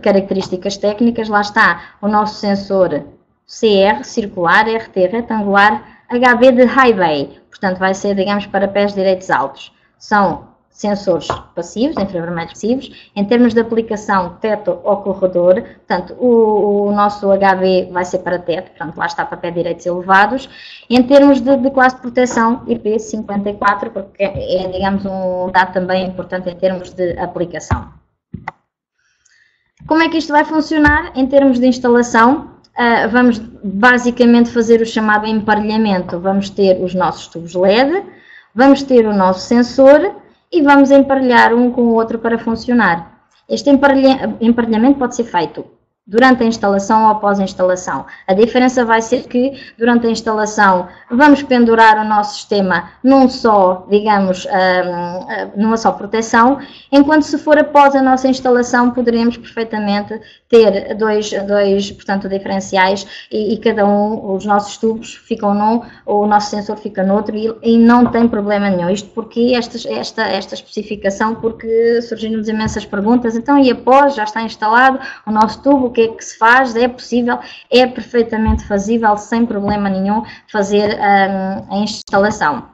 características técnicas, lá está o nosso sensor CR, circular, RT, retangular, HB de high bay, portanto vai ser, digamos, para pés direitos altos. São sensores passivos, infravermelhos passivos, em termos de aplicação teto ou corredor, portanto o nosso HB vai ser para teto, portanto lá está para pés direitos elevados. Em termos de classe de proteção, IP54, porque é, digamos, um dado também importante em termos de aplicação. Como é que isto vai funcionar em termos de instalação? Vamos basicamente fazer o chamado emparelhamento. Vamos ter os nossos tubos LED, vamos ter o nosso sensor e vamos emparelhar um com o outro para funcionar. Este emparelhamento pode ser feito durante a instalação ou após a instalação. A diferença vai ser que durante a instalação vamos pendurar o nosso sistema num só, digamos, numa só proteção, enquanto se for após a nossa instalação poderemos perfeitamente ter dois portanto, diferenciais e cada um, os nossos tubos ficam num, o nosso sensor fica no outro e não tem problema nenhum. Isto porque esta especificação, porque surgiram-nos imensas perguntas, então e após, já está instalado o nosso tubo, o que é que se faz? É possível, é perfeitamente fazível, sem problema nenhum, fazer a instalação.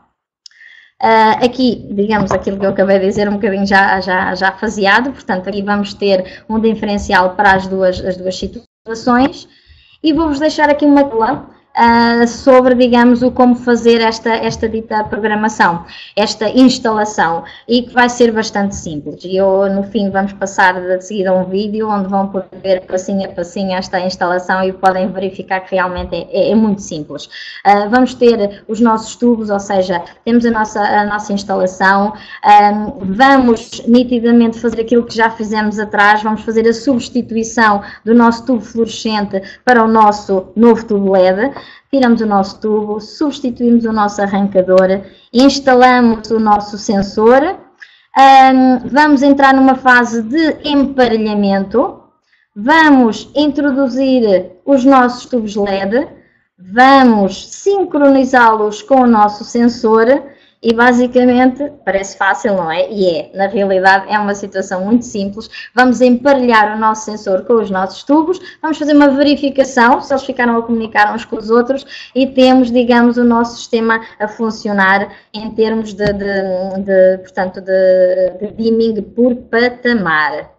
Aqui, digamos, aquilo que eu acabei de dizer, um bocadinho já faseado, portanto, aqui vamos ter um diferencial para as duas situações e vou-vos deixar aqui uma aula sobre, digamos, o como fazer esta dita programação, esta instalação, e que vai ser bastante simples. E eu, no fim, vamos passar de seguida a um vídeo onde vão poder ver passinho a passinho esta instalação e podem verificar que realmente é muito simples. Vamos ter os nossos tubos, ou seja, temos a nossa instalação, vamos nitidamente fazer aquilo que já fizemos atrás, vamos fazer a substituição do nosso tubo fluorescente para o nosso novo tubo LED. Tiramos o nosso tubo, substituímos o nosso arrancador, instalamos o nosso sensor, vamos entrar numa fase de emparelhamento, vamos introduzir os nossos tubos LED, vamos sincronizá-los com o nosso sensor e basicamente, parece fácil, não é? E é, na realidade é uma situação muito simples. Vamos emparelhar o nosso sensor com os nossos tubos, vamos fazer uma verificação se eles ficaram a comunicar uns com os outros e temos, digamos, o nosso sistema a funcionar em termos portanto, de dimming por patamar.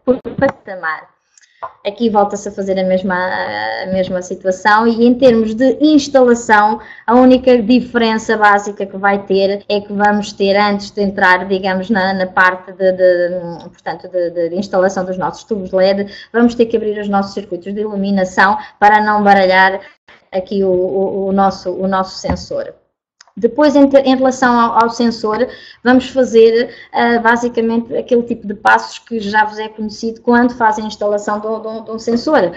Aqui volta-se a fazer a mesma situação e em termos de instalação, a única diferença básica que vai ter é que vamos ter, antes de entrar, digamos, na parte de instalação dos nossos tubos LED, vamos ter que abrir os nossos circuitos de iluminação para não baralhar aqui o nosso sensor. Depois, em relação ao sensor, vamos fazer basicamente aquele tipo de passos que já vos é conhecido quando fazem a instalação de um sensor.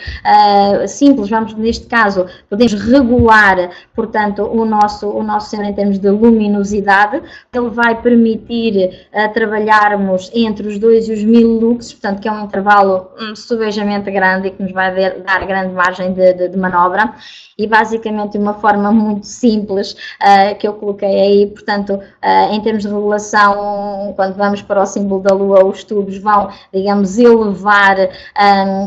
Simples, vamos neste caso, podemos regular, portanto, o nosso sensor em termos de luminosidade. Ele vai permitir trabalharmos entre os 2 e os 1000 lux, portanto, que é um intervalo subejamente grande e que nos vai dar grande margem de manobra. E basicamente, de uma forma muito simples, que que eu coloquei aí, portanto, em termos de regulação, quando vamos para o símbolo da Lua, os tubos vão, digamos, elevar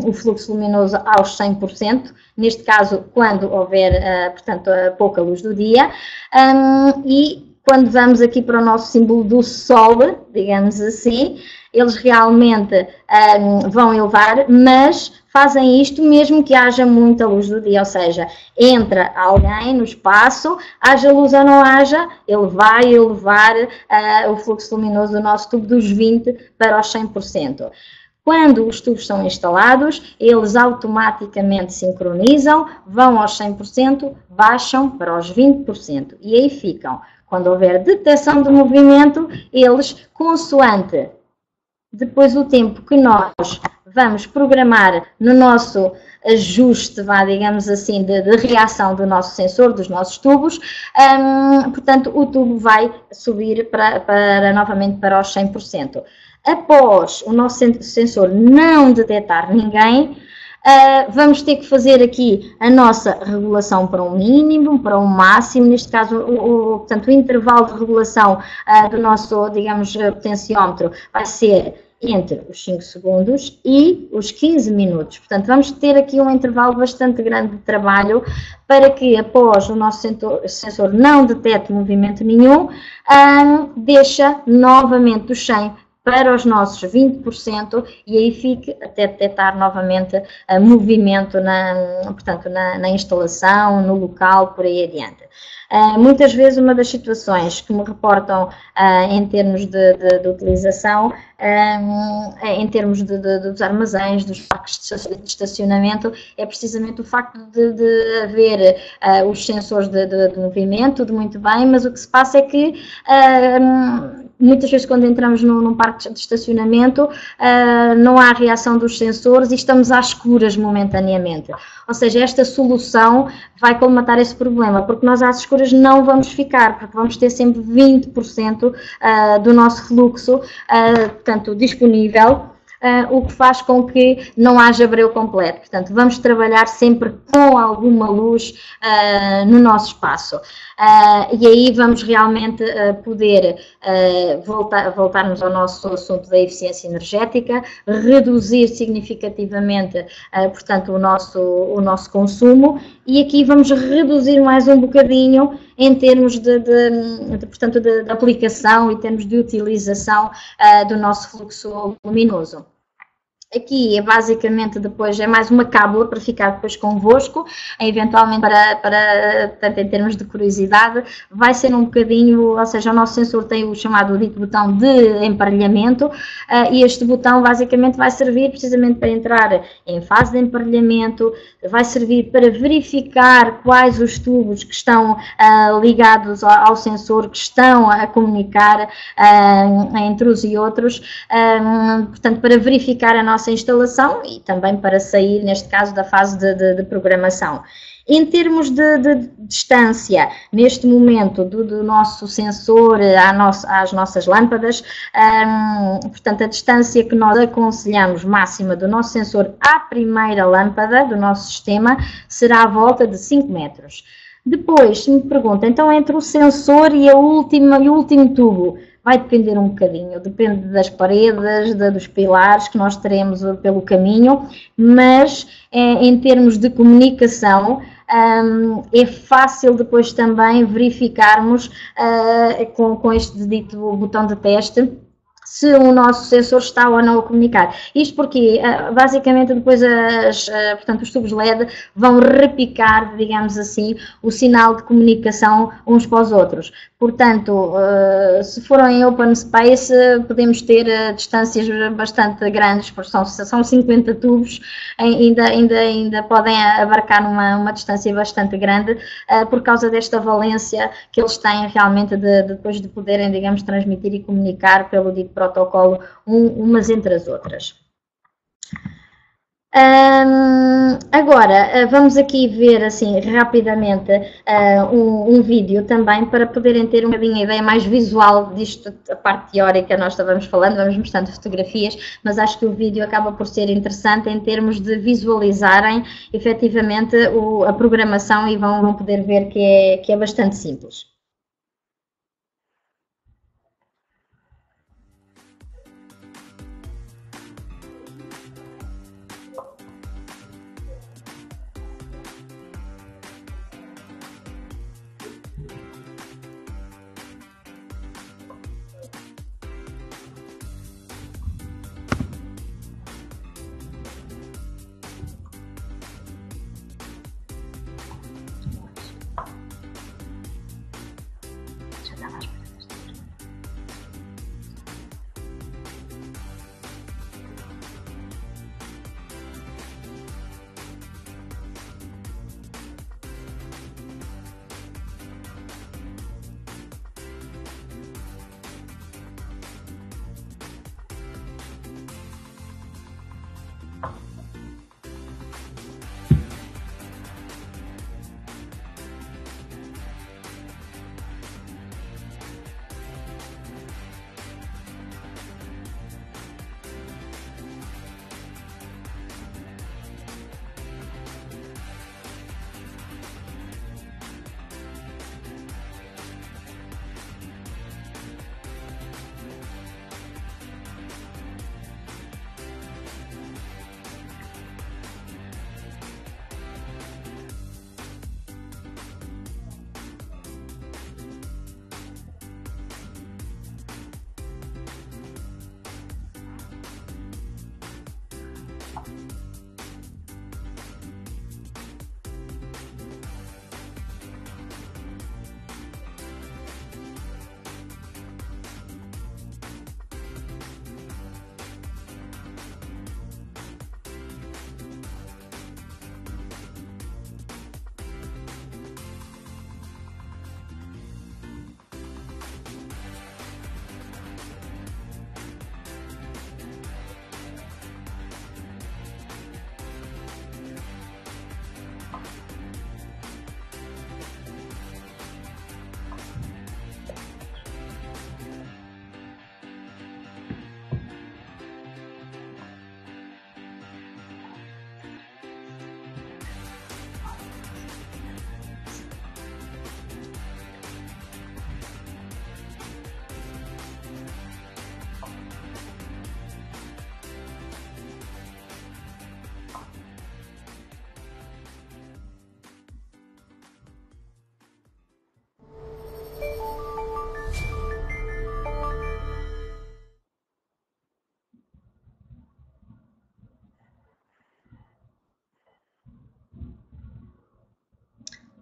o fluxo luminoso aos 100%, neste caso, quando houver, portanto, pouca luz do dia, e quando vamos aqui para o nosso símbolo do Sol, digamos assim, eles realmente vão elevar, mas fazem isto mesmo que haja muita luz do dia, ou seja, entra alguém no espaço, haja luz ou não haja, ele vai elevar o fluxo luminoso do nosso tubo dos 20% para os 100%. Quando os tubos são instalados, eles automaticamente sincronizam, vão aos 100%, baixam para os 20% e aí ficam. Quando houver detecção de movimento, eles, consoante depois o tempo que nós vamos programar no nosso ajuste, digamos assim, de reação do nosso sensor, dos nossos tubos, portanto, o tubo vai subir novamente para os 100%. Após o nosso sensor não detectar ninguém, vamos ter que fazer aqui a nossa regulação para um mínimo, para um máximo, neste caso, portanto, o intervalo de regulação do nosso, digamos, potenciómetro vai ser entre os 5 segundos e os 15 minutos. Portanto, vamos ter aqui um intervalo bastante grande de trabalho para que, após o nosso sensor não detecte movimento nenhum, deixa novamente dos 100 para os nossos 20% e aí fique até detectar novamente movimento portanto, na instalação, no local, por aí adiante. Muitas vezes uma das situações que me reportam em termos de utilização, em termos dos armazéns, dos parques de estacionamento, é precisamente o facto de haver os sensores de movimento, tudo muito bem, mas o que se passa é que muitas vezes quando entramos num parque de estacionamento não há reação dos sensores e estamos às escuras momentaneamente. Ou seja, esta solução vai colmatar esse problema, porque nós às escuras não vamos ficar, porque vamos ter sempre 20% do nosso fluxo, portanto, disponível, o que faz com que não haja breu completo. Portanto, vamos trabalhar sempre com alguma luz no nosso espaço. E aí vamos realmente poder voltarmos ao nosso assunto da eficiência energética, reduzir significativamente, portanto, o nosso consumo, e aqui vamos reduzir mais um bocadinho em termos portanto, de aplicação e em termos de utilização do nosso fluxo luminoso. Aqui é basicamente depois, é mais uma cábula para ficar depois convosco, eventualmente portanto, em termos de curiosidade, vai ser um bocadinho, ou seja, o nosso sensor tem o chamado dito botão de emparelhamento e este botão basicamente vai servir precisamente para entrar em fase de emparelhamento, vai servir para verificar quais os tubos que estão ligados ao sensor, que estão a comunicar entre uns e outros, portanto, para verificar a nossa instalação e também para sair, neste caso, da fase de programação. Em termos de distância, neste momento, do nosso sensor às nossas lâmpadas, portanto, a distância que nós aconselhamos máxima do nosso sensor à primeira lâmpada do nosso sistema será à volta de 5 metros. Depois, se me pergunta, então, entre o sensor e o último tubo, vai depender um bocadinho, depende das paredes, dos pilares que nós teremos pelo caminho, mas em termos de comunicação é fácil depois também verificarmos com este dito botão de teste se o nosso sensor está ou não a comunicar. Isto porque, basicamente, depois portanto, os tubos LED vão repicar, digamos assim, o sinal de comunicação uns para os outros. Portanto, se for em open space, podemos ter distâncias bastante grandes, porque são 50 tubos, ainda podem abarcar uma distância bastante grande, por causa desta valência que eles têm realmente depois de poderem, digamos, transmitir e comunicar pelo dito protocolo umas entre as outras. Agora, vamos aqui ver assim rapidamente um vídeo também para poderem ter um bocadinho a ideia mais visual disto, a parte teórica nós estávamos falando, vamos mostrando fotografias, mas acho que o vídeo acaba por ser interessante em termos de visualizarem efetivamente a programação e vão poder ver que é bastante simples.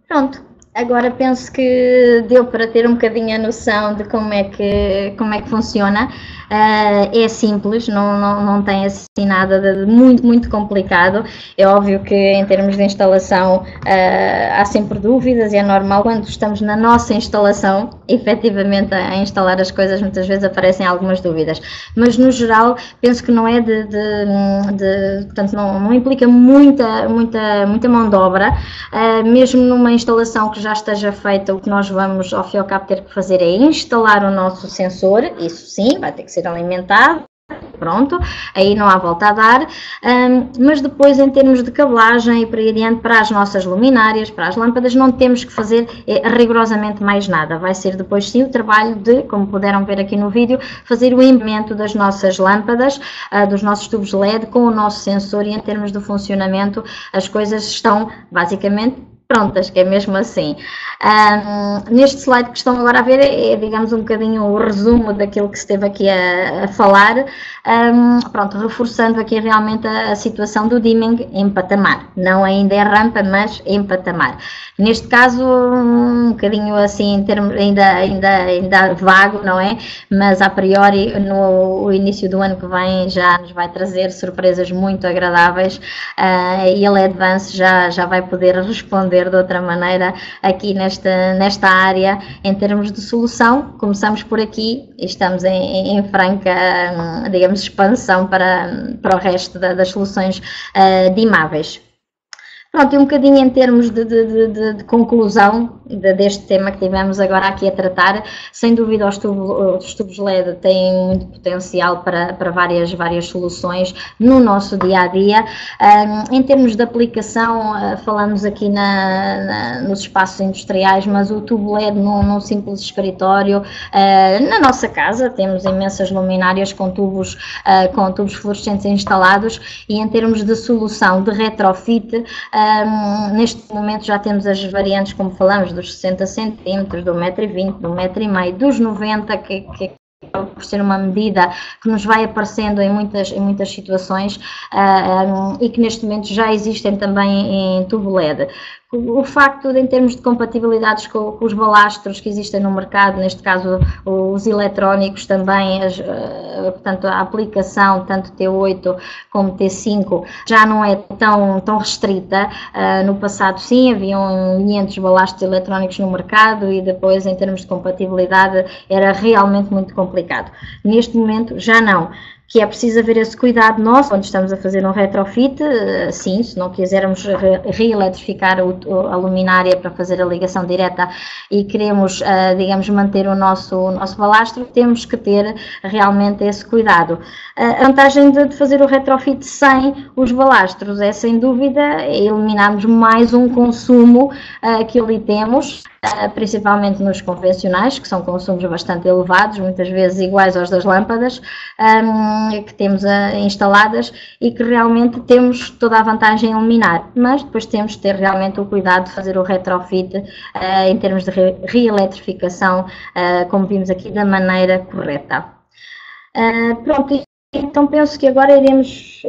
Pronto, agora penso que deu para ter um bocadinho a noção de como é que funciona. É simples, não tem assim nada de muito complicado. É óbvio que em termos de instalação há sempre dúvidas e é normal quando estamos na nossa instalação, efetivamente a instalar as coisas, muitas vezes aparecem algumas dúvidas, mas no geral penso que não é portanto não implica muita mão de obra, mesmo numa instalação que já esteja feita, o que nós vamos ao fim e ao cabo ter que fazer é instalar o nosso sensor, isso sim, vai ter que ser alimentado, pronto, aí não há volta a dar, mas depois em termos de cabelagem e para aí adiante, para as nossas luminárias, para as lâmpadas, não temos que fazer rigorosamente mais nada, vai ser depois sim o trabalho de, como puderam ver aqui no vídeo, fazer o embebimento das nossas lâmpadas, dos nossos tubos LED com o nosso sensor, e em termos de funcionamento as coisas estão basicamente prontas, que é mesmo assim. Neste slide que estão agora a ver é, digamos, um bocadinho o resumo daquilo que se esteve aqui a falar, pronto, reforçando aqui realmente a situação do dimming em patamar, não ainda é rampa, mas em patamar. Neste caso, um bocadinho assim, em termos, ainda vago, não é? Mas a priori, no início do ano que vem, já nos vai trazer surpresas muito agradáveis, e a Ledvance já vai poder responder de outra maneira aqui nesta área em termos de solução. Começamos por aqui e estamos em franca, digamos, expansão para o resto das soluções dimáveis. Pronto, e um bocadinho em termos de conclusão deste tema que tivemos agora aqui a tratar, sem dúvida os tubos LED têm muito potencial para várias soluções no nosso dia-a-dia. Em termos de aplicação, falamos aqui nos espaços industriais, mas o tubo LED num simples escritório, na nossa casa temos imensas luminárias com tubos fluorescentes instalados, e em termos de solução de retrofit, neste momento já temos as variantes, como falamos, dos 60 centímetros, do 1,20 m, do 1,5 m, dos 90, que por ser uma medida que nos vai aparecendo em muitas situações, e que neste momento já existem também em tubo LED. O facto de, em termos de compatibilidades com os balastros que existem no mercado, neste caso os eletrónicos também, portanto a aplicação tanto T8 como T5 já não é tão restrita. No passado sim, haviam 500 balastros eletrónicos no mercado e depois em termos de compatibilidade era realmente muito complicado. Neste momento já não. Que é preciso haver esse cuidado nosso quando estamos a fazer um retrofit, sim, se não quisermos reeletrificar a luminária para fazer a ligação direta e queremos, digamos, manter o nosso balastro, temos que ter realmente esse cuidado. A vantagem de fazer o retrofit sem os balastros é, sem dúvida, eliminarmos mais um consumo que ali temos, principalmente nos convencionais, que são consumos bastante elevados, muitas vezes iguais aos das lâmpadas, que temos instaladas, e que realmente temos toda a vantagem em eliminar, mas depois temos de ter realmente o cuidado de fazer o retrofit em termos de reeletrificação, como vimos aqui, da maneira correta. Pronto, então penso que agora iremos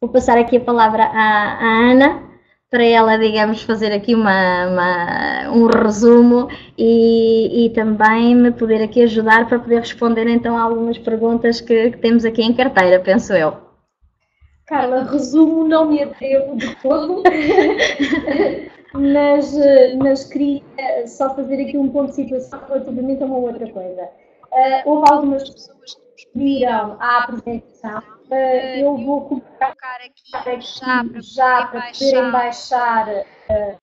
Vou passar aqui a palavra à Ana, para ela, digamos, fazer aqui um resumo e também me poder aqui ajudar para poder responder então a algumas perguntas que temos aqui em carteira, penso eu. Carla, resumo não me atrevo de todo, mas queria só fazer aqui um ponto de situação relativamente a uma outra coisa. Houve algumas pessoas que pediram a apresentação. Eu vou colocar aqui já para poderem baixar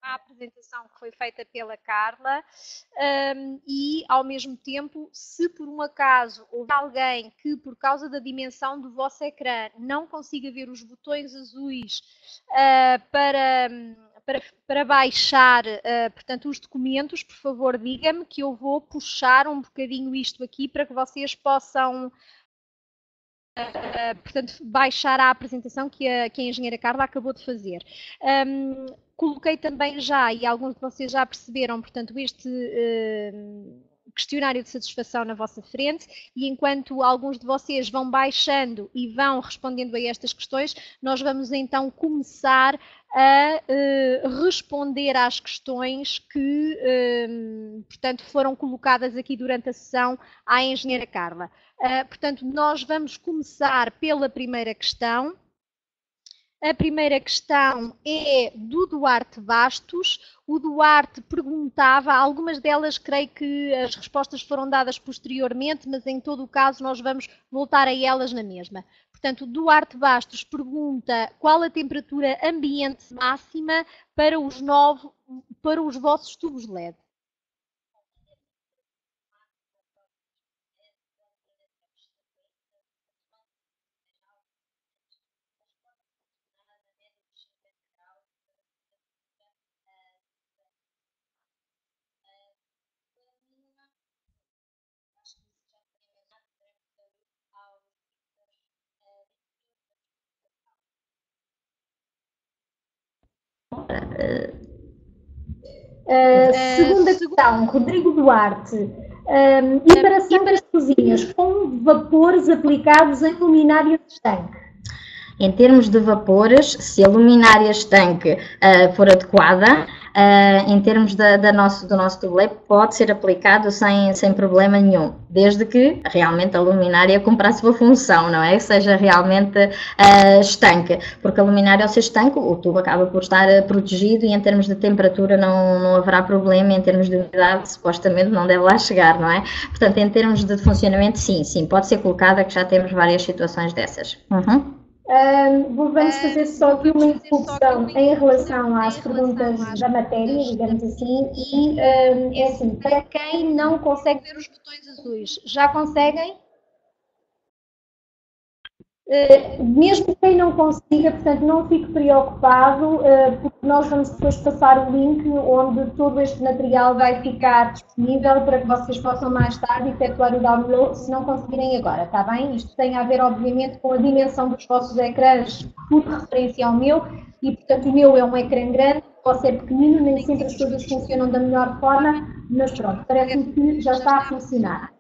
a apresentação que foi feita pela Carla e, ao mesmo tempo, se por um acaso houver alguém que, por causa da dimensão do vosso ecrã, não consiga ver os botões azuis para baixar, portanto, os documentos, por favor, diga-me que eu vou puxar um bocadinho isto aqui para que vocês possam... portanto, baixar a apresentação que a engenheira Carla acabou de fazer. Coloquei também já, e alguns de vocês já perceberam, portanto, este questionário de satisfação na vossa frente, e enquanto alguns de vocês vão baixando e vão respondendo a estas questões, nós vamos então começar a responder às questões que, portanto, foram colocadas aqui durante a sessão à engenheira Carla. Portanto, nós vamos começar pela primeira questão. A primeira questão é do Duarte Bastos. O Duarte perguntava, algumas delas creio que as respostas foram dadas posteriormente, mas em todo o caso nós vamos voltar a elas na mesma. Portanto, o Duarte Bastos pergunta qual a temperatura ambiente máxima para os vossos tubos LED. Segunda questão, Rodrigo Duarte. E para santas cozinhas com vapores aplicados em luminária de estanque? Em termos de vapores, se a luminária estanque for adequada, em termos do nosso tubo LED, pode ser aplicado sem problema nenhum, desde que realmente a luminária cumpra a sua função, não é? Seja realmente estanque, porque a luminária ao ser estanque, o tubo acaba por estar protegido e em termos de temperatura não haverá problema, em termos de umidade supostamente não deve lá chegar, não é? Portanto, em termos de funcionamento, sim, pode ser colocada, que já temos várias situações dessas. Vamos fazer só aqui uma introdução em relação às perguntas da matéria, digamos assim, e é assim, para quem não consegue ver os botões azuis, já conseguem? Mesmo quem não consiga, portanto, não fique preocupado, porque nós vamos depois passar o link onde todo este material vai ficar disponível para que vocês possam mais tarde efetuar o download, se não conseguirem agora, está bem? Isto tem a ver, obviamente, com a dimensão dos vossos ecrãs, por referência ao meu, e, portanto, o meu é um ecrã grande, pode ser pequenino, nem sempre as coisas funcionam da melhor forma, mas pronto, parece-me que já está a funcionar.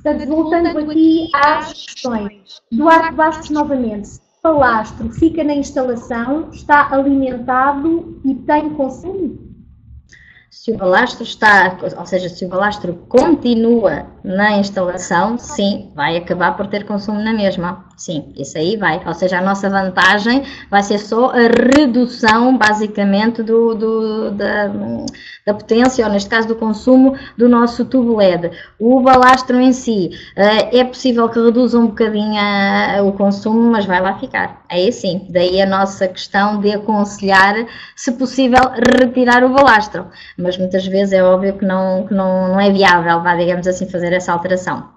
Portanto, voltando aqui às questões. Duarte Bastos novamente. Se o balastro fica na instalação, está alimentado e tem consumo? Se o balastro está, ou seja, se o balastro continua na instalação, sim, vai acabar por ter consumo na mesma. Sim, isso aí vai. Ou seja, a nossa vantagem vai ser só a redução, basicamente, da potência, ou neste caso do consumo do nosso tubo LED. O balastro em si, é possível que reduza um bocadinho o consumo, mas vai lá ficar. Aí sim, daí a nossa questão de aconselhar, se possível, retirar o balastro. Mas muitas vezes é óbvio que não é viável, digamos assim, fazer essa alteração.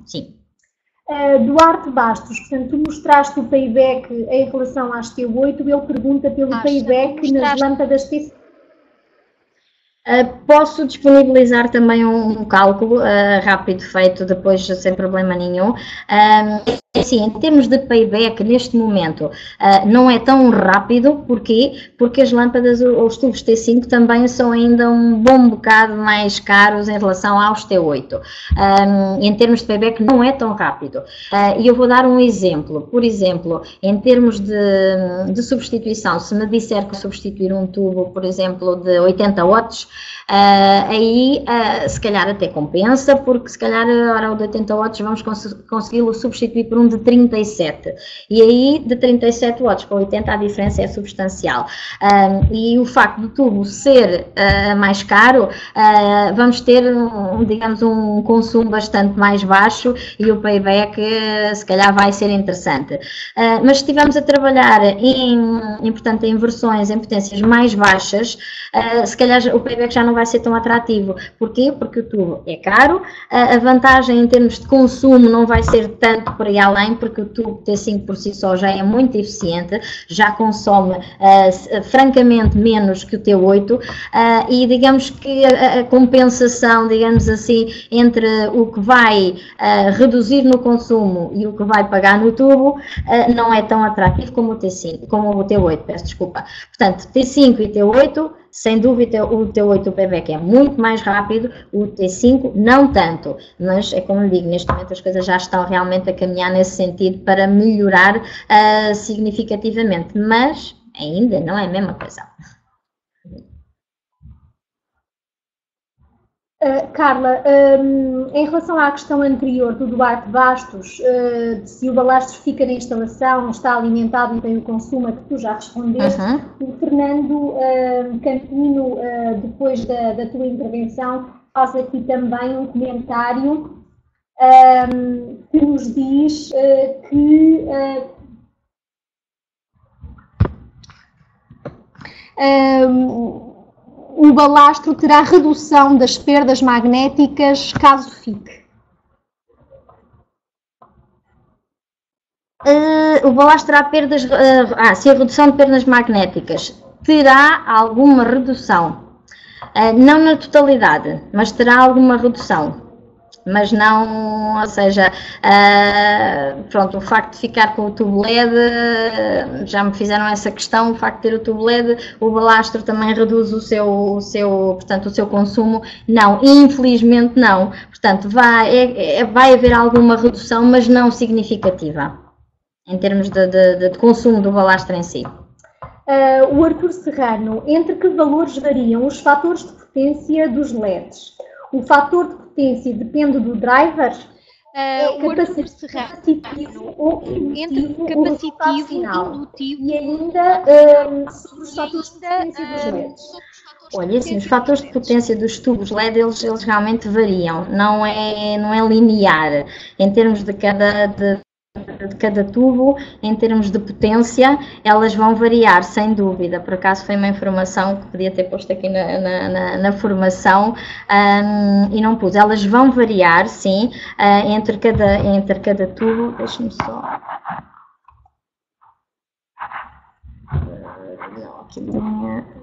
Sim. Duarte Bastos, portanto, tu mostraste o payback em relação às T8, ele pergunta pelo payback nas lâmpadas T5. Posso disponibilizar também um cálculo rápido feito depois sem problema nenhum. assim, em termos de payback, neste momento, não é tão rápido. Porquê? Porque as lâmpadas, os tubos T5 também são ainda um bom bocado mais caros em relação aos T8. Em termos de payback, não é tão rápido. E eu vou dar um exemplo. Por exemplo, em termos de substituição, se me disser que substituir um tubo, por exemplo, de 80 watts, aí se calhar até compensa, porque se calhar ora o de 80 watts vamos consegui-lo substituir por um de 37, e aí de 37 watts para 80 a diferença é substancial, e o facto do tubo ser mais caro, vamos ter digamos um consumo bastante mais baixo e o payback se calhar vai ser interessante, mas se estivermos a trabalhar portanto, em versões em potências mais baixas, se calhar o payback já não vai ser tão atrativo. Porquê? Porque o tubo é caro, a vantagem em termos de consumo não vai ser tanto por aí além, porque o tubo T5 por si só já é muito eficiente, já consome francamente menos que o T8, e digamos que a compensação, digamos assim, entre o que vai reduzir no consumo e o que vai pagar no tubo, não é tão atrativo como o T5, como o T8, peço desculpa. Portanto, T5 e T8, sem dúvida o T8 o payback é muito mais rápido, o T5 não tanto, mas é como eu digo, neste momento as coisas já estão realmente a caminhar nesse sentido para melhorar significativamente, mas ainda não é a mesma coisa. Carla, em relação à questão anterior do Duarte Bastos, de se o balastro fica na instalação, está alimentado e tem o consumo a que tu já respondeste, o Fernando Campino, depois da tua intervenção, faz aqui também um comentário que nos diz que o balastro terá redução das perdas magnéticas caso fique. O balastro terá perdas, se a redução de perdas magnéticas terá alguma redução, não na totalidade, mas terá alguma redução. Mas não, ou seja, pronto, o facto de ficar com o tubo LED, já me fizeram essa questão, o facto de ter o tubo LED, o balastro também reduz portanto, o seu consumo, não, infelizmente não, portanto, vai haver alguma redução, mas não significativa, em termos de consumo do balastro em si. O Arthur Serrano, entre que valores variam os fatores de potência dos LEDs? O fator de potência depende do driver, capacitivo ou indutivo, e ainda sobre os fatores de potência dos LEDs. Olha, assim, os fatores de potência dos tubos LED, eles realmente variam, não é linear, em termos de cada tubo, em termos de potência, elas vão variar, sem dúvida. Por acaso foi uma informação que podia ter posto aqui na formação, e não pus. Elas vão variar, sim, entre cada tubo. Deixa-me só...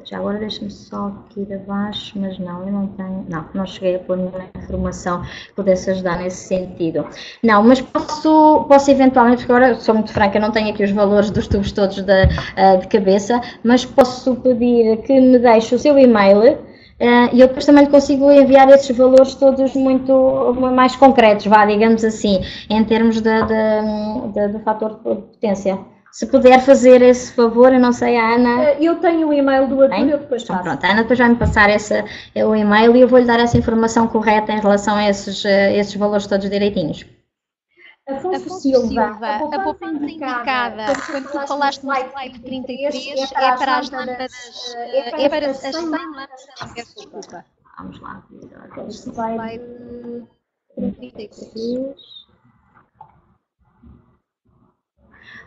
Já agora deixa-me só aqui de abaixo, mas não, eu não tenho, não cheguei a pôr nenhuma informação que pudesse ajudar nesse sentido. Não, mas posso eventualmente, porque agora sou muito franca, não tenho aqui os valores dos tubos todos de cabeça, mas posso pedir que me deixe o seu e-mail, e eu depois também consigo enviar esses valores todos muito mais concretos, digamos assim, em termos do fator de potência. Se puder fazer esse favor, eu não sei, a Ana... Eu tenho o e-mail do Arthur, eu depois faço. Pronto, a Ana depois vai me passar o e-mail e eu vou-lhe dar essa informação correta em relação a esses valores todos direitinhos. Afonso Silva, a poupança indicada, quando tu falaste no slide 33, é para as lâmpadas, é para as 100 lâmpadas, peço desculpa. Vamos lá. Slide 33.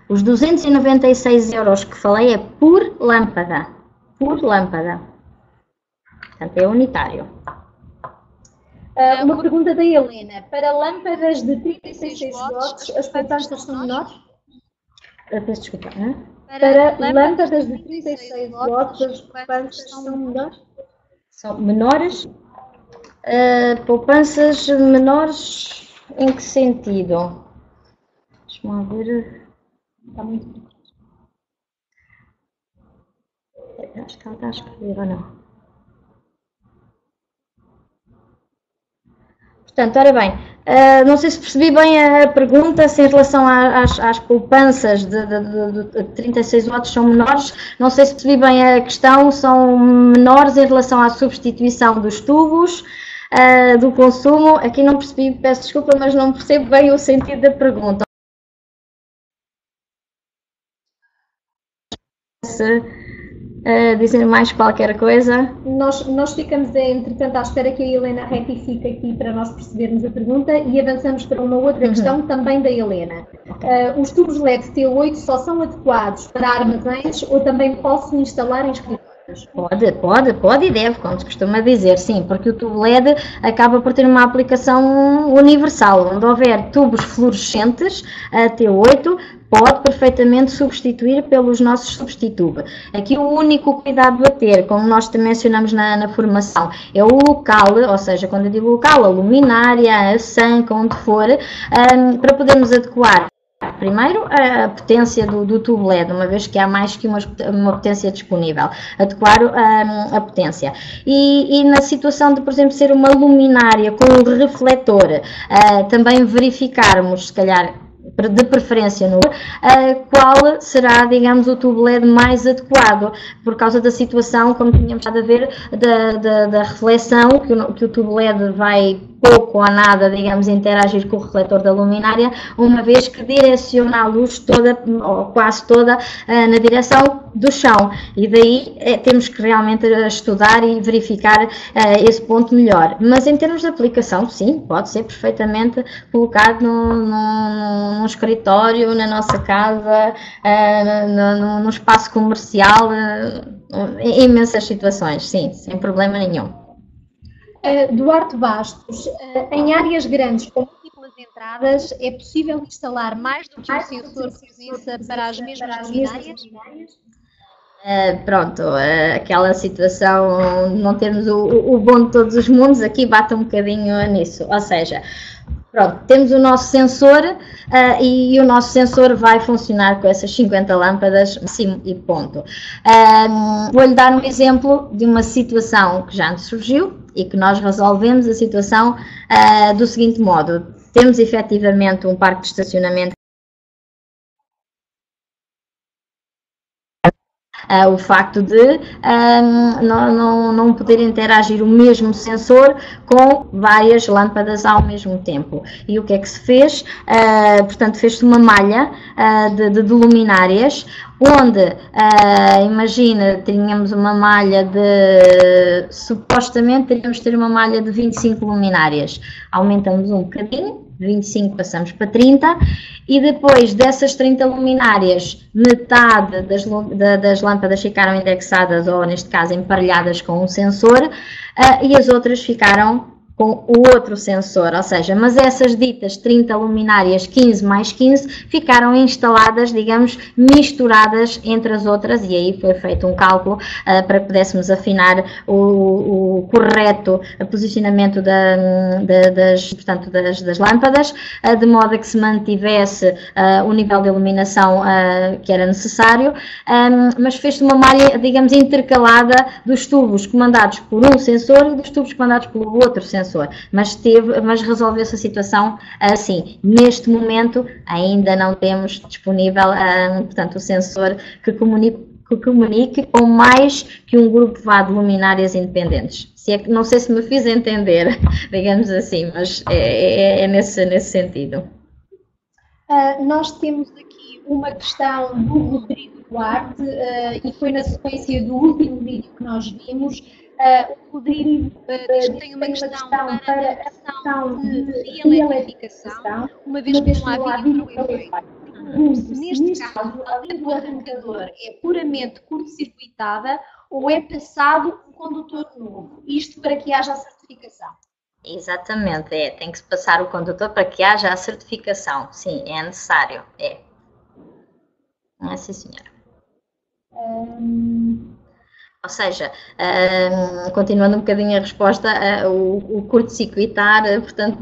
Os 296 € que falei é por lâmpada. Por lâmpada. Portanto, é unitário. Uma pergunta da Helena. Para lâmpadas de 36 watts, as poupanças são menores? Peço desculpa. Para lâmpadas de 36 watts, as poupanças são menores? São menores? Poupanças menores em que sentido? Deixa-me lá ver. Está muito. Acho que ela está a escrever ou não. Portanto, ora bem, não sei se percebi bem a pergunta, se em relação às poupanças de 36 watts são menores, não sei se percebi bem a questão, são menores em relação à substituição dos tubos, do consumo. Aqui não percebi, peço desculpa, mas não percebo bem o sentido da pergunta. Dizer mais qualquer coisa? Nós ficamos, entretanto, à espera que a Helena retifique aqui para nós percebermos a pergunta e avançamos para uma outra questão também da Helena. Os tubos LED T8 só são adequados para armazéns ou também posso instalar em escritórios? Pode e deve, como se costuma dizer, sim, porque o tubo LED acaba por ter uma aplicação universal. Onde houver tubos fluorescentes, a T8 pode perfeitamente substituir pelos nossos substitube. Aqui o único cuidado a ter, como nós te mencionamos na formação, é o local, ou seja, quando eu digo local, a luminária, a sanca, onde for, para podermos adequar primeiro a potência do tubo LED, uma vez que há mais que uma potência disponível, adequar a potência. E na situação de, por exemplo, ser uma luminária com um refletor, também verificarmos, se calhar, de preferência qual será, digamos, o tubo LED mais adequado, por causa da situação, como tínhamos estado a ver, da reflexão, que o tubo LED vai pouco ou nada, digamos, interagir com o refletor da luminária, uma vez que direciona a luz toda, ou quase toda, na direção do chão, e daí temos que realmente estudar e verificar esse ponto melhor. Mas em termos de aplicação, sim, pode ser perfeitamente colocado num escritório, na nossa casa, num espaço comercial, em imensas situações, sim, sem problema nenhum. Duarte Bastos, em áreas grandes com múltiplas entradas, é possível instalar mais do que um sensor presença para as mesmas luminárias? Pronto, aquela situação, não termos o bom de todos os mundos, aqui bate um bocadinho nisso, ou seja, pronto, temos o nosso sensor e o nosso sensor vai funcionar com essas 50 lâmpadas, sim, e ponto. Vou-lhe dar um exemplo de uma situação que já nos surgiu e que nós resolvemos a situação do seguinte modo. Temos efetivamente um parque de estacionamento. O facto de não poder interagir o mesmo sensor com várias lâmpadas ao mesmo tempo. E o que é que se fez? Portanto, fez-se uma malha de luminárias, onde, imagina, tínhamos uma malha supostamente teríamos de ter uma malha de 25 luminárias. Aumentamos um bocadinho, 25 passamos para 30, e depois dessas 30 luminárias, metade das lâmpadas ficaram indexadas, ou neste caso emparelhadas com um sensor, e as outras ficaram com o outro sensor, ou seja, mas essas ditas 30 luminárias 15 mais 15 ficaram instaladas, digamos, misturadas entre as outras, e aí foi feito um cálculo para que pudéssemos afinar o correto posicionamento das lâmpadas, de modo a que se mantivesse o nível de iluminação que era necessário, mas fez-se uma malha, digamos, intercalada dos tubos comandados por um sensor e dos tubos comandados pelo outro sensor. Mas resolveu-se a situação assim. Neste momento ainda não temos disponível, portanto, o sensor que comunique com mais que um grupo de luminárias independentes. Não sei se me fiz entender, digamos assim, mas é nesse sentido. Nós temos aqui uma questão do Rodrigo Duarte, e foi na sequência do último vídeo que nós vimos. O Rodrigo tem uma questão para a questão de reeletrificação, uma vez que não há vídeo para o efeito. Neste caso, a linha do arrancador é puramente curto-circuitada ou é passado um condutor novo? Isto para que haja a certificação. Exatamente, tem que se passar o condutor para que haja a certificação. Sim, é necessário, Sim, senhora. Ou seja, continuando um bocadinho a resposta, o curto-circuitar, portanto,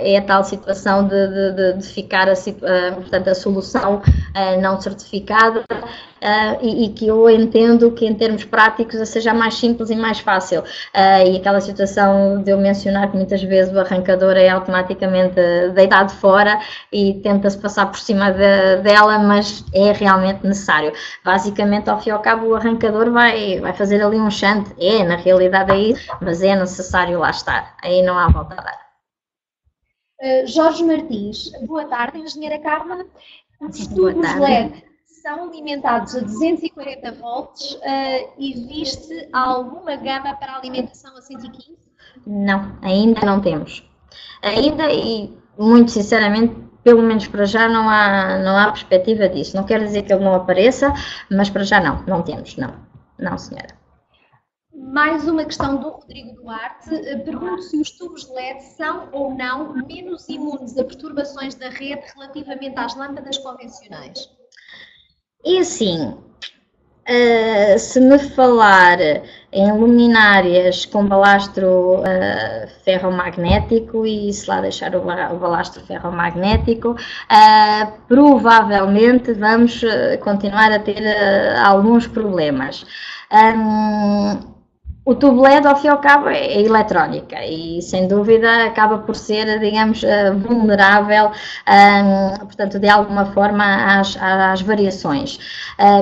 é a tal situação de ficar portanto, a solução não certificada e que eu entendo que em termos práticos seja mais simples e mais fácil. E aquela situação de eu mencionar que muitas vezes o arrancador é automaticamente deitado fora e tenta-se passar por cima dela, mas é realmente necessário. Basicamente, ao fim e ao cabo, o arrancador vai fazer ali um shunt, na realidade é isso, mas é necessário lá estar, aí não há volta a dar. Jorge Martins, boa tarde, engenheira Carla. Os tubos LED são alimentados a 240 volts e existe alguma gama para alimentação a 115? Não, ainda não temos. Ainda, e muito sinceramente, pelo menos para já não há perspectiva disso. Não quer dizer que ele não apareça, mas para já não temos, não senhora. Mais uma questão do Rodrigo Duarte. Pergunto se os tubos LED são ou não menos imunes a perturbações da rede relativamente às lâmpadas convencionais. E assim, se me falar em luminárias com balastro ferromagnético e se lá deixar o balastro ferromagnético, provavelmente vamos continuar a ter alguns problemas. O tubo LED, ao fim e ao cabo, é eletrónica e, sem dúvida, acaba por ser, digamos, vulnerável, portanto, de alguma forma, às variações.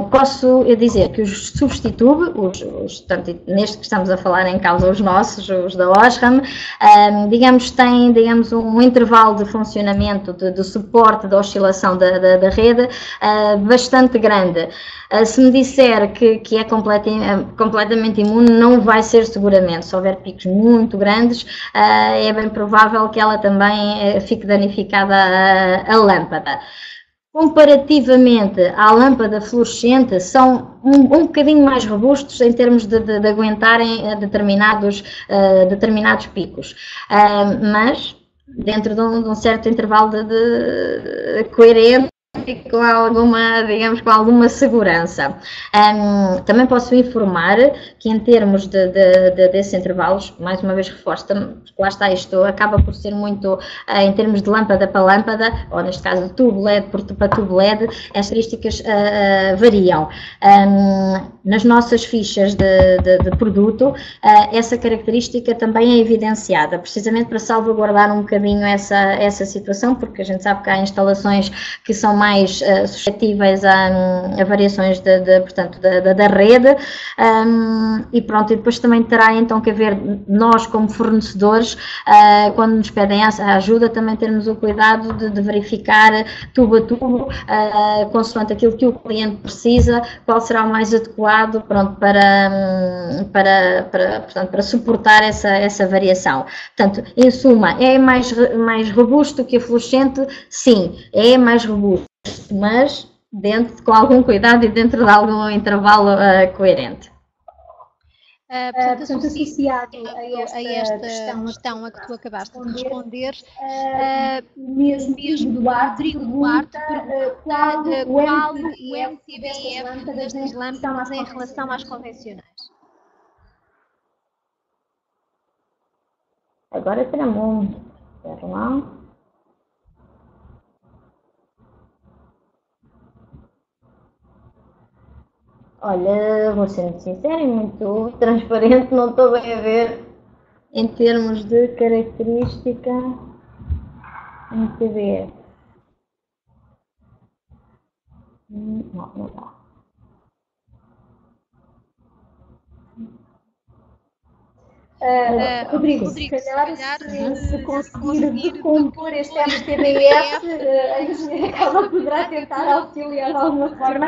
Posso dizer que os substitube, portanto, neste que estamos a falar em causa, os nossos, os da Osram, digamos, têm, um intervalo de funcionamento, de suporte da oscilação da rede bastante grande. Se me disser que é completamente imune, não vai ser seguramente. Se houver picos muito grandes, é bem provável que ela também fique danificada a lâmpada. Comparativamente à lâmpada fluorescente, são um bocadinho mais robustos em termos de aguentarem determinados picos. Mas dentro de um certo intervalo de coerente, com alguma segurança. Também posso informar que em termos desses intervalos, mais uma vez reforço, lá está, isto acaba por ser muito, em termos de lâmpada para lâmpada, ou neste caso de tubo LED para tubo LED, as características variam. Nas nossas fichas de produto, essa característica também é evidenciada, precisamente para salvaguardar um bocadinho essa situação, porque a gente sabe que há instalações que são mais suscetíveis a variações portanto, da rede, e pronto, e depois também terá então que haver, nós como fornecedores, quando nos pedem a ajuda, também termos o cuidado de verificar tubo a tubo, consoante aquilo que o cliente precisa, qual será o mais adequado, pronto, para suportar essa variação. Portanto, em suma, é mais robusto que a fluorescente? Sim, é mais robusto, mas com algum cuidado e dentro de algum intervalo coerente. Portanto, associado a esta questão a que tu acabaste de responder, mesmo Rodrigo Duarte qual o MCBF destas lâmpadas em relação às convencionais? Agora temos espera lá. Olha, vou ser muito sincera e muito transparente, não estou bem a ver em termos de característica MTBF. Não está. Rodrigo, se calhar se conseguir decompor este MTBF, a engenheira Carla poderá tentar auxiliar de alguma forma,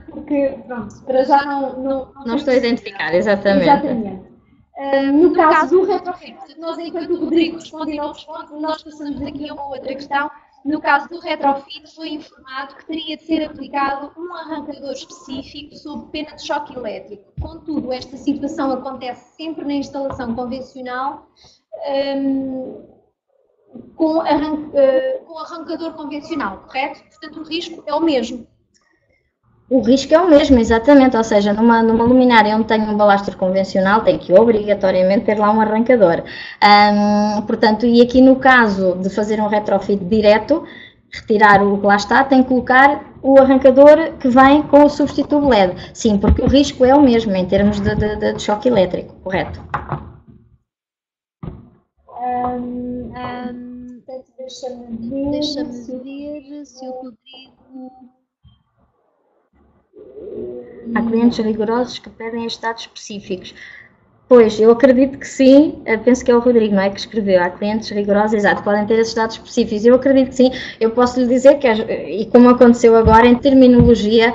porque, pronto, para já não estou a identificar, exatamente. No caso do retrofit, nós, enquanto o Rodrigo responde e não responde, nós passamos aqui a uma outra questão. No caso do retrofit, foi informado que teria de ser aplicado um arrancador específico sob pena de choque elétrico. Contudo, esta situação acontece sempre na instalação convencional com arrancador convencional, correto? Portanto, o risco é o mesmo. O risco é o mesmo, exatamente, ou seja, numa luminária onde tenho um balastro convencional, tem que obrigatoriamente ter lá um arrancador. Portanto, e aqui no caso de fazer um retrofit direto, retirar o que lá está, tem que colocar o arrancador que vem com o substituto LED. Sim, porque o risco é o mesmo em termos de choque elétrico, correto? Deixa-me ver se o Rodrigo... Há clientes rigorosos que pedem estes dados específicos. Pois, eu acredito que sim, penso que é o Rodrigo, não é, que escreveu. Há clientes rigorosos, exato, podem ter esses dados específicos. Eu acredito que sim, eu posso lhe dizer que, e como aconteceu agora, em terminologia,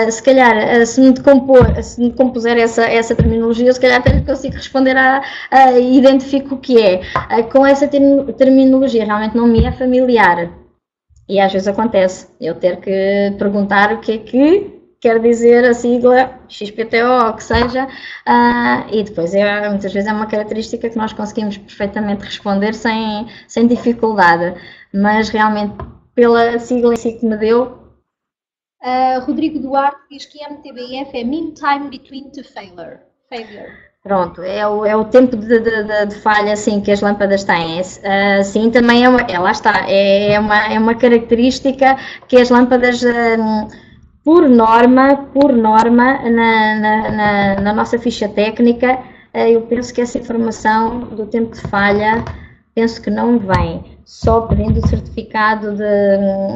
se calhar, se me decompuser essa terminologia, eu se calhar até lhe consigo responder identifico o que é. Com essa terminologia realmente não me é familiar. E às vezes acontece eu ter que perguntar o que é que quer dizer a sigla XPTO ou o que seja, e depois muitas vezes é uma característica que nós conseguimos perfeitamente responder sem dificuldade, mas realmente pela sigla em si que me deu. Rodrigo Duarte diz que MTBF é Mean Time Between to Failure. Pronto, é o tempo de falha assim, que as lâmpadas têm. Sim, também lá está, é uma característica que as lâmpadas... Por norma, na nossa ficha técnica, eu penso que essa informação do tempo de falha, penso que não vem, só pedindo o certificado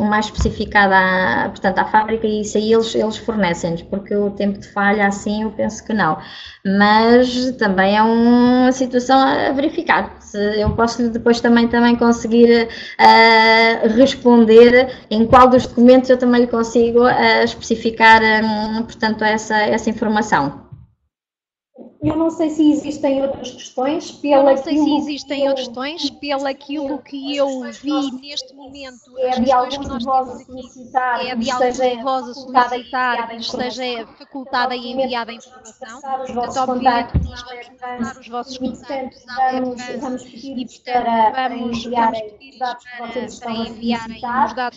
mais especificado à fábrica, e isso aí eles fornecem-nos, porque o tempo de falha assim eu penso que não. Mas também é uma situação a verificar. Eu posso depois também conseguir responder em qual dos documentos eu também lhe consigo especificar, portanto, essa informação. Eu não sei se existem outras questões, pelaquilo que eu vi neste momento, é de alguns de vós a solicitar, que esteja facultada e enviada a informação. Portanto, obviamente, nós vamos passar os vossos contactos vamos pedir para enviarem os dados que vocês estão a solicitar.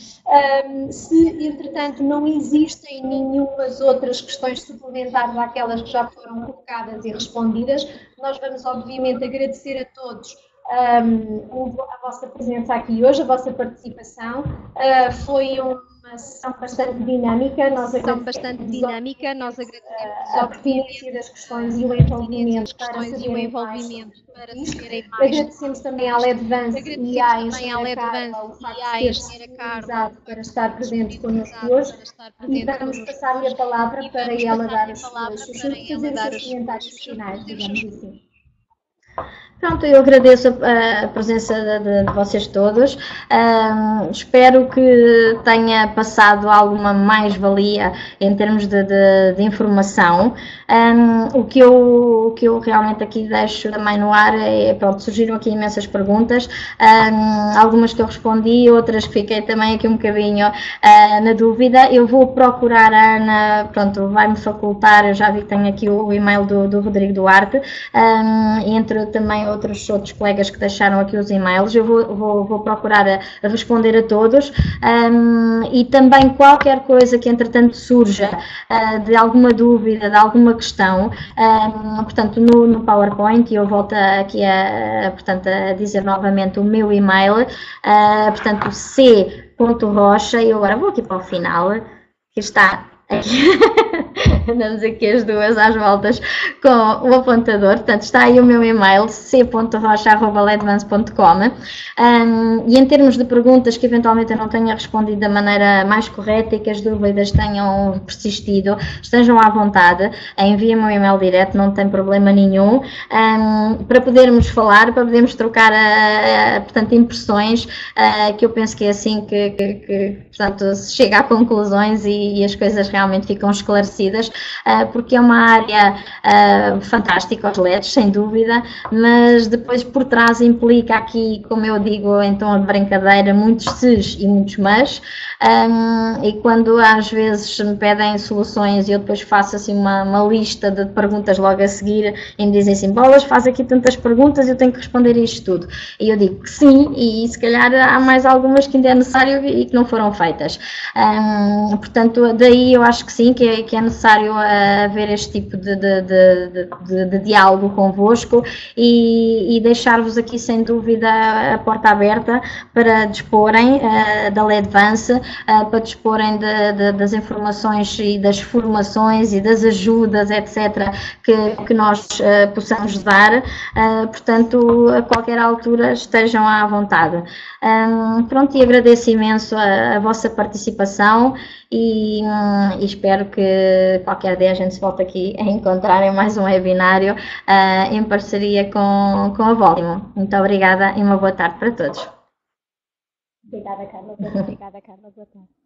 Se, entretanto, não existem nenhumas outras questões suplementares àquelas que já foram colocadas e respondidas, nós vamos obviamente agradecer a todos a vossa presença aqui hoje, a vossa participação. Foi uma sessão bastante dinâmica, nós agradecemos a pertinência das questões e o envolvimento para saberem mais. Agradecemos também à Ledvance e à engenheira Carla para estar presente connosco hoje, e vamos passar-lhe a palavra para ela dar os seus comentários finais, digamos assim. Pronto, eu agradeço a presença de vocês todos, espero que tenha passado alguma mais-valia em termos de informação. O que eu realmente aqui deixo também no ar pronto, surgiram aqui imensas perguntas, algumas que eu respondi, outras que fiquei também aqui um bocadinho na dúvida. Eu vou procurar a Ana, pronto, vai-me facultar, eu já vi que tenho aqui o e-mail do Rodrigo Duarte, entre também outros colegas que deixaram aqui os e-mails. Eu vou procurar a responder a todos, e também qualquer coisa que entretanto surja de alguma dúvida, de alguma questão, portanto no PowerPoint, e eu volto aqui a dizer novamente o meu e-mail, portanto c.rocha, e agora vou aqui para o final, que está aqui. Andamos aqui as duas às voltas com o apontador, portanto está aí o meu e-mail c.rocha@ledvance.com, e em termos de perguntas que eventualmente eu não tenha respondido da maneira mais correta e que as dúvidas tenham persistido, estejam à vontade, enviem-me um e-mail direto, não tem problema nenhum, para podermos falar, para podermos trocar portanto, impressões, que eu penso que é assim que portanto, se chega a conclusões e as coisas realmente ficam esclarecidas. porque é uma área fantástica, os LEDs, sem dúvida, mas depois por trás implica aqui, como eu digo em tom de brincadeira, muitos ses e muitos mas, e quando às vezes me pedem soluções e eu depois faço assim uma lista de perguntas logo a seguir e me dizem assim, bolas, faz aqui tantas perguntas, eu tenho que responder isto tudo. E eu digo que sim, e se calhar há mais algumas que ainda é necessário e que não foram feitas. Portanto, daí eu acho que sim, que é necessário haver este tipo de diálogo convosco e deixar-vos aqui sem dúvida a porta aberta para disporem da LEDvance, para disporem das informações e das formações e das ajudas, etc., que nós possamos dar, portanto, a qualquer altura estejam à vontade. Pronto, e agradeço imenso a vossa participação e espero que qualquer dia a gente se volte aqui a encontrar em mais um webinário em parceria com a Voltimo. Muito obrigada e uma boa tarde para todos. Obrigada, Carla. Obrigada, Carla. Boa tarde.